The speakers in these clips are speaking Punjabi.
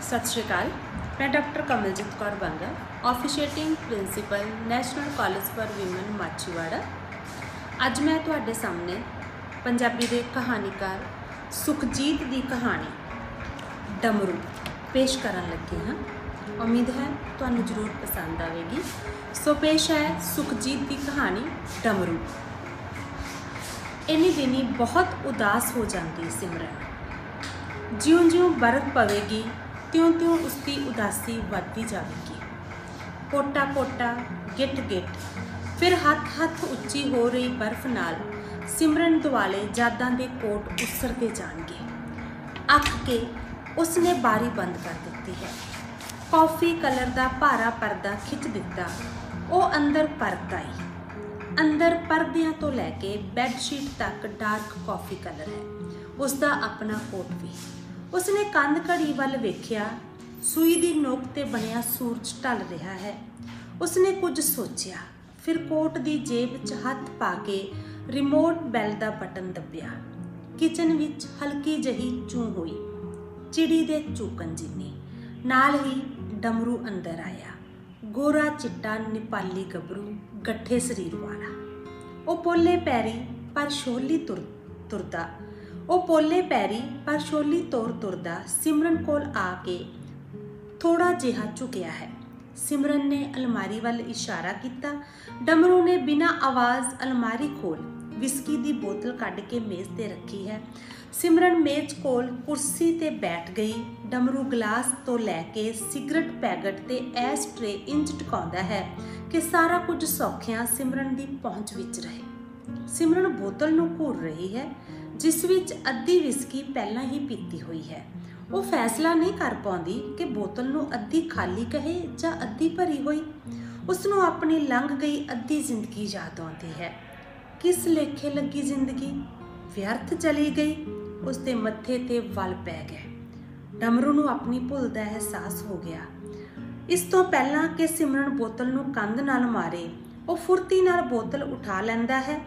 सत श्री अकाल। मैं doctor Kamaljit Kaur Banga, officiating principal National College for Women Machhiwara. अज मैं तुहाडे सामने पंजाबी दे कहानीकार सुखजीत दी कहानी डमरू पेश करन लगी हाँ। उम्मीद है तुहानू जरूर पसंद आएगी। सो पेश है सुखजीत दी कहानी डमरू। इन्हीं दिनी बहुत उदास हो जाती सिमरन। ज्यों ज्यों बर्फ पवेगी त्यों त्यों उसकी उदासी बढ़ती जाएगी। पोटा पोटा गिट गिट फिर हथ हथ उच्ची हो रही बर्फ नाल सिमरन दुआले जादां दे कोट उसरते जाणगे। अख के उसने बारी बंद कर दी है। कॉफी कलर का भारा परदा खिंच दिता। वो अंदर परत आई। अंदर परदियां तो लैके बैडशीट तक डार्क कॉफी कलर है। उसका अपना कोट भी। उसने कंध घड़ी वाल वेख्या। सूई दी नोक ते बनिया सूरज ढल रहा है। उसने कुछ सोचा, फिर कोट दी जेब च हथ पा के रिमोट बैल दा बटन दबिया। किचन विच हल्की जही चूं हुई, चिड़ी दे चूकन जिन्नी। नाल ही डमरू अंदर आया। गोरा चिट्टा नेपाली गबरू, गठे शरीर वाला। वो पोले पैरी पर शोली तुरदा तुरदा सिमरन कोल आके थोड़ा जिहा झुकिया है। सिमरन ने अलमारी वाल इशारा किया। डमरू ने बिना आवाज़ अलमारी खोल विस्की दी बोतल कढ़ के मेज़ ते रखी है। सिमरन मेज कोल कुर्सी ते बैठ गई। डमरू गिलास तो लैके सिगरट पैकेट ते एस ट्रे इंज टकाउंदा है कि सारा कुछ सौखियां सिमरन दी पहुंच विच रहे। सिमरन बोतल नूं घूर रही है जिस विच अद्धी विस्की पहला ही पीती हुई है। वो फैसला नहीं कर पाउंदी कि बोतल नूं अद्धी खाली कहे जां अद्धी भरी हुई। उसनूं अपनी लंघ गई अद्धी जिंदगी याद आउंदी है। किस लेखे लगी जिंदगी व्यर्थ चली गई। उसके मत्थे ते वल पै गए। डमरू नूं अपनी भुल दा एहसास हो गया। इस तो पहला कि सिमरन बोतल नूं कंध नाल मारे, वो फुर्ती नाल बोतल उठा लैंदा है।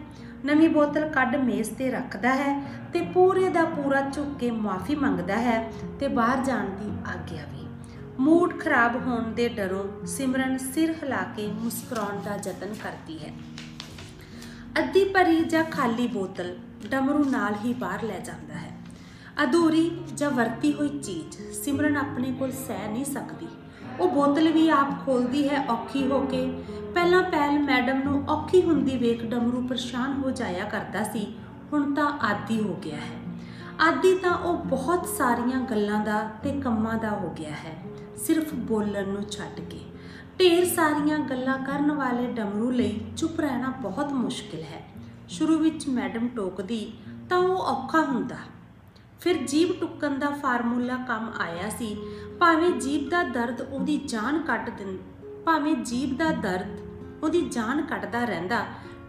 नवीं बोतल कढ़ मेज़ ते रखदा है ते पूरे दा पूरा झुक के माफ़ी मंगदा है ते बाहर जाण दी आग्या भी। मूड खराब होण दे डरों सिमरन सिर हिला के मुस्कुराउण दा जतन करती है। अद्धी भरी जां खाली बोतल डमरू नाल ही बाहर लै जांदा है। अधूरी जां वरती हुई चीज़ सिमरन अपने कोल सह नहीं सकती। वो बोतल भी आप खोलती है औखी होके। पहला पहल मैडम नूं औखी हुंदी वेख डमरू परेशान हो जाया करता सी। हुण तां आदी हो गया है। आदी तां वो बहुत सारियां गल्लां दा ते कम्मां दा हो गया है, सिर्फ बोलण नूं छड्ड के। ढेर सारियां गल्लां करन वाले डमरू लई चुप रहना बहुत मुश्किल है। शुरू विच मैडम टोकदी तां वो औखा हुंदा, फिर जीभ टुकन दा फार्मूला काम आया सी। भावें जीभ दा दर्द उहदी जान कटदा रहिंदा।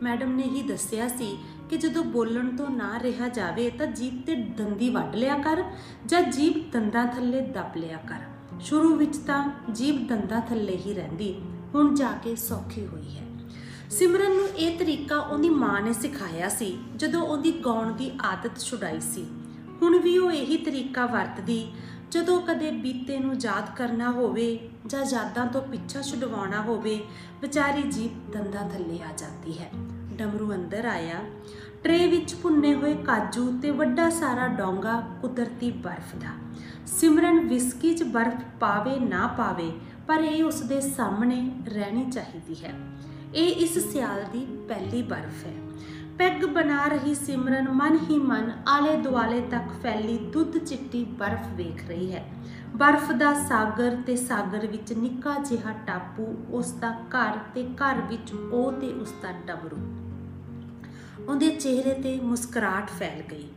मैडम ने ही दस्सिया सी कि जदों बोलण तो ना रहा जावे तां जीभ ते दंदी वड्ड लिया कर जां जीभ दंदां थल्ले दब लिया कर। शुरू विच तां जीभ दंदां थल्ले ही रहिंदी, हुण जाके सौखी हुई है। सिमरन नूं इह तरीका उहदी मां ने सिखाया सी जदों उहदी गाउण दी आदत छुड़ाई सी। हुण भी वो यही तरीका वरतदी जदों कदे बीते नूं याद करना होवे जां यादां तो पिछा छुडवाउणा होवे। बेचारी जीभ दंदां थल्ले आ जाती है। डमरू अंदर आया। ट्रे विच भुन्ने हुए काजू ते वड्डा सारा डोंगा कुदरती बर्फ दा। सिमरन विस्की च बर्फ पावे ना पावे पर यह उसदे सामने रहनी चाहिदी है। ये इस सियाल दी पहली बर्फ है। पैग बना रही सिमरन मन ही मन आले दुआले तक फैली दुध चिट्टी बर्फ वेख रही है। बर्फ दा सागर ते सागर विच निक्का जिहा टापू, उसदा घर ते घर विच ओ ते उसदा डमरू। उहदे चेहरे ते मुस्कुराहट फैल गई।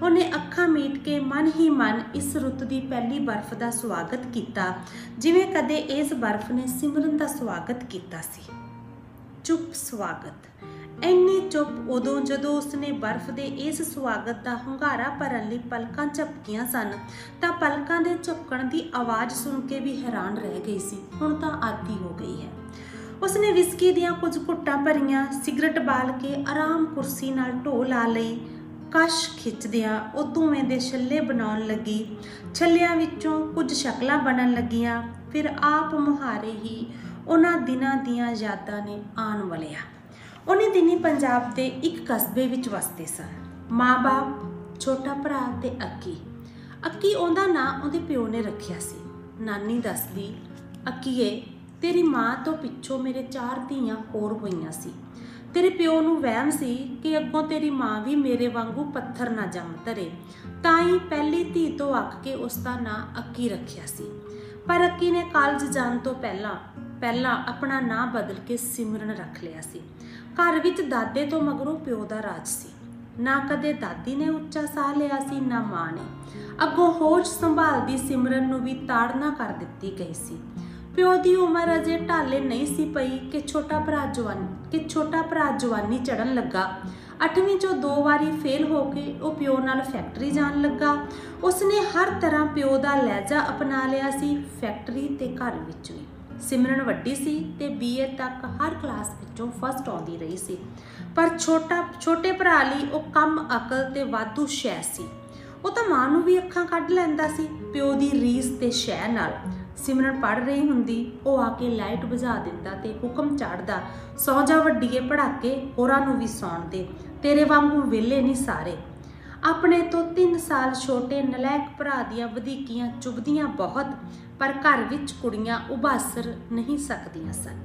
उन्हें अखां मीट के मन ही मन इस रुत दी पहली बर्फ दा स्वागत किया जिवें कदे इस बर्फ ने सिमरन दा स्वागत किया सी। चुप स्वागत। इन्नी चुप उदों जदों उसने बर्फ के इस स्वागत का हुंगारा भरन लई पलकां झपकियां सन तां पलकां दे झपकण की आवाज़ सुन के भी हैरान रह गई सी। हुण तां आदी हो गई है। उसने विस्की दियां कुछ घुट्टां भरियां, सिगरट बाल के आराम कुर्सी नाल ढो ला लई। कश खिੱਚਦਿਆਂ ਉਹ ਧੂਏ ਦੇ ਛੱਲੇ ਬਣਾਉਣ ਲੱਗੀ। ਛੱਲਿਆਂ ਵਿੱਚੋਂ ਕੁਝ ਸ਼ਕਲਾਂ ਬਣਨ ਲੱਗੀਆਂ। ਫਿਰ ਆਪ ਮੁਹਾਰੇ ਹੀ ਉਹਨਾਂ ਦਿਨਾਂ ਦੀਆਂ ਯਾਦਾਂ ਨੇ ਆਣ ਵਲਿਆ। ਉਹਨੇ ਦਿਨੀ ਪੰਜਾਬ ਦੇ ਇੱਕ ਕਸਬੇ ਵਿੱਚ ਵਸਦੇ ਸਨ। ਮਾਂ ਬਾਪ, ਛੋਟਾ ਭਰਾ ਤੇ ਅੱਕੀ। ਅੱਕੀ ਉਹਦਾ ਨਾਂ ਉਹਦੇ ਪਿਓ ਨੇ ਰੱਖਿਆ ਸੀ। ਨਾਨੀ ਦੱਸਦੀ, ਅੱਕੀਏ ਤੇਰੀ ਮਾਂ ਤੋਂ ਪਿੱਛੋਂ ਮੇਰੇ 4 ਧੀਆਂ ਹੋਰ ਹੋਈਆਂ ਸੀ। ਤੇਰੇ ਪਿਓ ਨੂੰ ਵਹਿਮ ਸੀ ਕਿ ਅੱਗੋਂ ਤੇਰੀ ਮਾਂ ਵੀ ਮੇਰੇ ਵਾਂਗੂ ਪੱਥਰ ਨਾ ਜੰਮ ਧਰੇ, ਤਾਂ ਹੀ ਪਹਿਲੀ ਧੀ ਤੋਂ ਅੱਕ ਕੇ ਉਸ ਦਾ ਨਾਂ ਅੱਕੀ ਰੱਖਿਆ ਸੀ। ਪਰ ਅੱਕੀ ਨੇ ਕਾਲਜ ਜਾਣ ਤੋਂ ਪਹਿਲਾਂ ਆਪਣਾ ਨਾਂ ਬਦਲ ਕੇ ਸਿਮਰਨ ਰੱਖ ਲਿਆ ਸੀ। ਘਰ ਵਿੱਚ ਦਾਦੇ ਤੋਂ ਮਗਰੋਂ ਪਿਓ ਦਾ ਰਾਜ ਸੀ। ਨਾ ਕਦੇ ਦਾਦੀ ਨੇ ਉੱਚਾ ਸਾਹ ਲਿਆ ਸੀ, ਨਾ ਮਾਂ ਨੇ। ਅੱਗੋਂ ਹੋਸ਼ ਸੰਭਾਲਦੀ ਸਿਮਰਨ ਨੂੰ ਵੀ ਤਾੜਨਾ ਕਰ ਦਿੱਤੀ ਗਈ ਸੀ। ਪਿਓ ਦੀ ਉਮਰ ਅਜੇ ਢਾਲੇ ਨਹੀਂ ਸੀ ਪਈ ਕਿ ਛੋਟਾ ਭਰਾ ਜਵਾਨੀ ਚੜ੍ਹਨ ਲੱਗਾ। 8ਵੀਂ 'ਚੋਂ 2 ਵਾਰੀ ਫੇਲ ਹੋ ਕੇ ਉਹ ਪਿਓ ਨਾਲ ਫੈਕਟਰੀ ਜਾਣ ਲੱਗਾ। ਉਸਨੇ ਹਰ ਤਰ੍ਹਾਂ ਪਿਓ ਦਾ ਲਹਿਜਾ ਅਪਣਾ ਲਿਆ ਸੀ, ਫੈਕਟਰੀ ਤੇ ਘਰ ਵਿੱਚ ਵੀ। ਸਿਮਰਨ ਵੱਡੀ ਸੀ ਤੇ BA ਤੱਕ ਹਰ ਕਲਾਸ ਵਿੱਚੋਂ ਫਸਟ ਆਉਂਦੀ ਰਹੀ ਸੀ। ਪਰ ਛੋਟੇ ਭਰਾ ਲਈ ਉਹ ਕੰਮ ਅਕਲ ਤੇ ਵਾਧੂ ਸ਼ੈ ਸੀ। ਉਹ ਤਾਂ ਮਾਂ ਨੂੰ ਵੀ ਅੱਖਾਂ ਕੱਢ ਲੈਂਦਾ ਸੀ ਪਿਓ ਦੀ ਰੀਸ ਤੇ ਸ਼ੈ ਨਾਲ। ਸਿਮਰਨ ਪੜ੍ਹ ਰਹੀ ਹੁੰਦੀ, ਉਹ ਆ ਕੇ ਲਾਈਟ ਬੁਝਾ ਦਿੰਦਾ ਤੇ ਹੁਕਮ ਚਾੜਦਾ, ਸੌ ਜਾ ਵੱਡੀਏ, ਪੜ੍ਹਾਕੇ ਹੋਰਾਂ ਨੂੰ ਵੀ ਸੌਣ ਦੇ, ਤੇਰੇ ਵਾਂਗੂ ਵਿਹਲੇ ਨਹੀਂ ਸਾਰੇ। ਆਪਣੇ ਤੋਂ 3 ਸਾਲ ਛੋਟੇ ਨਲਾਇਕ ਭਰਾ ਦੀਆਂ ਵਧੀਕੀਆਂ ਚੁਭਦੀਆਂ ਬਹੁਤ, ਪਰ ਘਰ ਵਿੱਚ ਕੁੜੀਆਂ ਉਭਾਸਰ ਨਹੀਂ ਸਕਦੀਆਂ ਸਨ।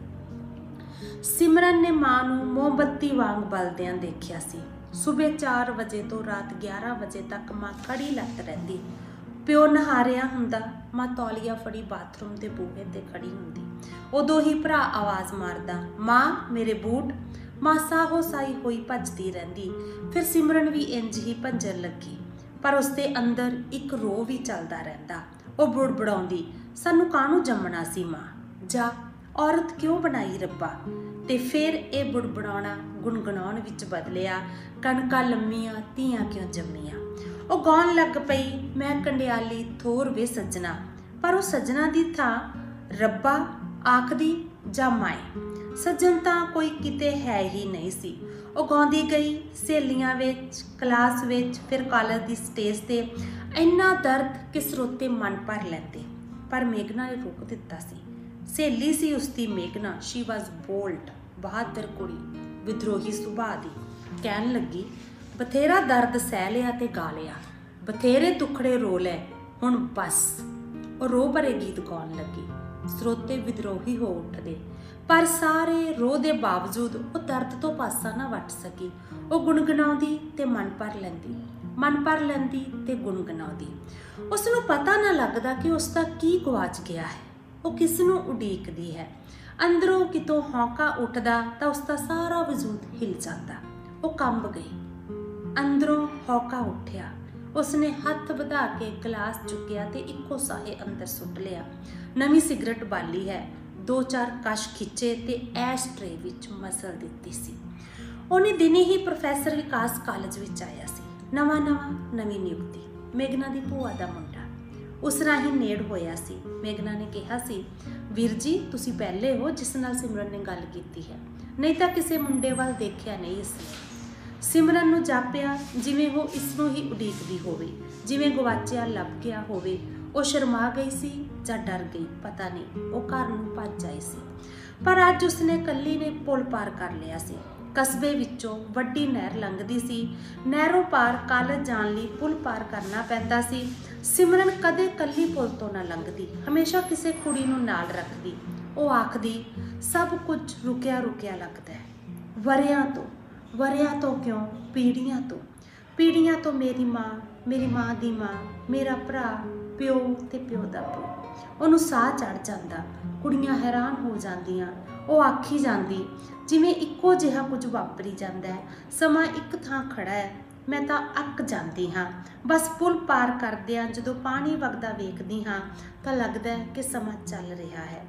ਸਿਮਰਨ ਨੇ ਮਾਂ ਨੂੰ ਮੋਮਬੱਤੀ ਵਾਂਗ ਬਲਦਿਆਂ ਦੇਖਿਆ ਸੀ। ਸਵੇਰ 4 ਵਜੇ ਤੋਂ ਰਾਤ 11 ਵਜੇ ਤੱਕ ਮਾਂ ਕੜੀ ਲੱਤ ਰਹਿੰਦੀ। ਪਿਓ ਨਹਾ ਰਿਹਾ ਹੁੰਦਾ, ਮਾਂ ਤੌਲੀਆ ਫੜੀ ਬਾਥਰੂਮ ਦੇ ਬੂਹੇ ਤੇ ਖੜੀ ਹੁੰਦੀ। ਉਦੋਂ ਹੀ ਭਰਾ ਆਵਾਜ਼ ਮਾਰਦਾ, ਮਾਂ ਮੇਰੇ ਬੂਟ। ਮਾਂ ਸਾਹੋ ਸਾਈ ਹੋਈ ਭੱਜਦੀ ਰਹਿੰਦੀ। ਫਿਰ ਸਿਮਰਨ ਵੀ ਇੰਜ ਹੀ ਭੱਜਣ ਲੱਗੀ, ਪਰ ਉਸਦੇ ਅੰਦਰ ਇੱਕ ਰੋਹ ਵੀ ਚੱਲਦਾ ਰਹਿੰਦਾ। ਉਹ ਬੁੜਬੁੜਾਉਂਦੀ, ਸਾਨੂੰ ਕਾਹਨੂੰ ਜੰਮਣਾ ਸੀ ਮਾਂ, ਜਾ ਔਰਤ ਕਿਉਂ ਬਣਾਈ ਰੱਬਾ। ਤੇ ਫਿਰ ਇਹ ਬੁੜਬੁੜਾਉਣਾ ਗੁਣਗੁਣਾਉਣ ਵਿੱਚ ਬਦਲਿਆ, ਕਣਕਾਂ ਲੰਮੀਆਂ ਧੀਆਂ ਕਿਉਂ ਜੰਮੀਆਂ। ਉਹ ਗਾਉਣ ਲੱਗ ਪਈ, ਮੈਂ ਕੰਡਿਆਲੀ ਥੋਰ ਵੇ ਸੱਜਣਾ। ਪਰ ਉਹ ਸੱਜਣਾ ਦੀ ਥਾਂ ਰੱਬਾ ਆਖਦੀ ਜਾਂ ਮਾਏ। ਸੱਜਣ ਤਾਂ ਕੋਈ ਕਿਤੇ ਹੈ ਹੀ ਨਹੀਂ ਸੀ। ਉਹ ਗਾਉਂਦੀ ਗਈ, ਸਹੇਲੀਆਂ ਵਿੱਚ, ਕਲਾਸ ਵਿੱਚ, ਫਿਰ ਕਾਲਜ ਦੀ ਸਟੇਜ ਤੇ। ਇੰਨਾ ਦਰਦ ਕਿ ਸਰੋਤੇ ਮਨ ਭਰ ਲੈਂਦੇ, ਪਰ ਮੇਘਨਾ ਨੇ ਰੋਕ ਦਿੱਤਾ ਸੀ। ਸਹੇਲੀ ਸੀ ਉਸਦੀ ਮੇਘਨਾ। ਸ਼ੀ ਵਾਜ਼ ਬੋਲਡ, ਬਹਾਦਰ ਕੁੜੀ, ਵਿਦਰੋਹੀ ਸੁਭਾਅ ਦੀ। ਕਹਿਣ ਲੱਗੀ, ਬਥੇਰਾ ਦਰਦ ਸਹਿ ਲਿਆ ਤੇ ਗਾ ਲਿਆ, ਬਥੇਰੇ ਦੁੱਖੜੇ ਰੋ ਲੈ, ਹੁਣ ਬਸ। ਉਹ ਰੋਹ ਭਰੇ ਗੀਤ ਗਾਉਣ ਲੱਗੀ। ਸਰੋਤੇ ਵਿਦਰੋਹੀ ਹੋ ਉੱਠਦੇ, ਪਰ ਸਾਰੇ ਰੋਹ ਦੇ ਬਾਵਜੂਦ ਉਹ ਦਰਦ ਤੋਂ ਪਾਸਾ ਨਾ ਵੱਟ ਸਕੀ। ਉਹ ਗੁਣਗੁਣਾਉਂਦੀ ਤੇ ਮਨ ਭਰ ਲੈਂਦੀ ਤੇ ਗੁਣਗੁਣਾਉਂਦੀ। ਉਸ ਨੂੰ ਪਤਾ ਨਾ ਲੱਗਦਾ ਕਿ ਉਸ ਦਾ ਕੀ ਗਵਾਚ ਗਿਆ ਹੈ, ਉਹ ਕਿਸ ਨੂੰ ਉਡੀਕਦੀ ਹੈ। ਅੰਦਰੋਂ ਕਿਤੋਂ ਹੌਂਕਾ ਉੱਠਦਾ ਤਾਂ ਉਸਦਾ ਸਾਰਾ ਵਜੂਦ ਹਿਲ ਜਾਂਦਾ। ਉਹ ਕੰਬ ਗਈ, ਅੰਦਰੋਂ ਹੌਂਕਾ ਉੱਠਿਆ। ਉਸਨੇ ਹੱਥ ਵਧਾ ਕੇ ਗਲਾਸ ਚੁੱਕਿਆ ਤੇ ਇੱਕੋ ਸਾਹੇ ਅੰਦਰ ਸੁੱਟ ਲਿਆ। ਨਵੀਂ ਸਿਗਰਟ ਬਾਲੀ ਹੈ, 2-4 ਕਸ਼ ਖਿੱਚੇ ਤੇ ਐਸ਼ ਟਰੇ ਵਿੱਚ ਮਸਲ ਦਿੱਤੀ ਸੀ। ਉਹਨੇ ਦਿਨੇ ਹੀ ਪ੍ਰੋਫੈਸਰ ਵਿਕਾਸ ਕਾਲਜ ਵਿੱਚ ਆਇਆ ਸੀ। ਨਵੀਂ ਨਿਯੁਕਤੀ, ਮੇਘਨਾ ਦੀ ਭੂਆ ਦਾ ਮੁੰਡਾ। ਉਸ ਰਾਹੀਂ ਨੇੜ ਹੋਇਆ ਸੀ। ਮੇਘਨਾ ਨੇ ਕਿਹਾ ਸੀ, ਵੀਰ ਜੀ ਤੁਸੀਂ ਪਹਿਲੇ ਹੋ ਜਿਸ ਨਾਲ ਸਿਮਰਨ ਨੇ ਗੱਲ ਕੀਤੀ ਹੈ, ਨਹੀਂ ਤਾਂ ਕਿਸੇ ਮੁੰਡੇ ਵੱਲ ਦੇਖਿਆ ਨਹੀਂ ਇਸਨੇ। ਸਿਮਰਨ ਨੂੰ ਜਾਪਿਆ ਜਿਵੇਂ ਉਹ ਇਸ ਨੂੰ ਹੀ ਉਡੀਕਦੀ ਹੋਵੇ, ਜਿਵੇਂ ਗਵਾਚਿਆ ਲੱਭ ਗਿਆ ਹੋਵੇ। ਉਹ ਸ਼ਰਮਾ ਗਈ ਸੀ ਜਾਂ ਡਰ ਗਈ, ਪਤਾ ਨਹੀਂ। ਉਹ ਘਰ ਨੂੰ ਭੱਜ ਆਈ ਸੀ। ਪਰ ਅੱਜ ਉਸਨੇ ਇਕੱਲੀ ਨੇ ਪੁਲ ਪਾਰ ਕਰ ਲਿਆ ਸੀ। ਕਸਬੇ ਵਿੱਚੋਂ ਵੱਡੀ ਨਹਿਰ ਲੰਘਦੀ ਸੀ। ਨਹਿਰੋਂ ਪਾਰ ਕਾਲਜ ਜਾਣ ਲਈ ਪੁਲ ਪਾਰ ਕਰਨਾ ਪੈਂਦਾ ਸੀ। ਸਿਮਰਨ ਕਦੇ ਇਕੱਲੀ ਪੁਲ ਤੋਂ ਨਾ ਲੰਘਦੀ, ਹਮੇਸ਼ਾ ਕਿਸੇ ਕੁੜੀ ਨੂੰ ਨਾਲ ਰੱਖਦੀ। ਉਹ ਆਖਦੀ, ਸਭ ਕੁਝ ਰੁਕਿਆ ਲੱਗਦਾ ਹੈ। ਵਰਿਆਂ ਤੋਂ ਕਿਉਂ, ਪੀੜ੍ਹੀਆਂ ਤੋਂ ਮੇਰੀ ਮਾਂ ਦੀ ਮਾਂ, ਮੇਰਾ ਭਰਾ, ਪਿਓ ਤੇ ਪਿਓ ਦਾ ਪਿਓ। ਉਹਨੂੰ ਸਾਹ ਚੜ ਜਾਂਦਾ। ਕੁੜੀਆਂ ਹੈਰਾਨ ਹੋ ਜਾਂਦੀਆਂ। ਉਹ ਆਖੀ ਜਾਂਦੀ, ਜਿਵੇਂ ਇੱਕੋ ਜਿਹਾ ਕੁਝ ਵਾਪਰੀ ਜਾਂਦਾ ਹੈ। ਸਮਾਂ ਇੱਕ ਥਾਂ ਖੜਾ ਹੈ, ਮੈਂ ਤਾਂ ਅੱਕ ਜਾਂਦੀ ਹਾਂ। ਬਸ ਪੁਲ ਪਾਰ ਕਰਦਿਆਂ ਜਦੋਂ ਪਾਣੀ ਵਗਦਾ ਵੇਖਦੀ ਹਾਂ ਤਾਂ ਲੱਗਦਾ ਹੈ ਕਿ ਸਮਾਂ ਚੱਲ ਰਿਹਾ ਹੈ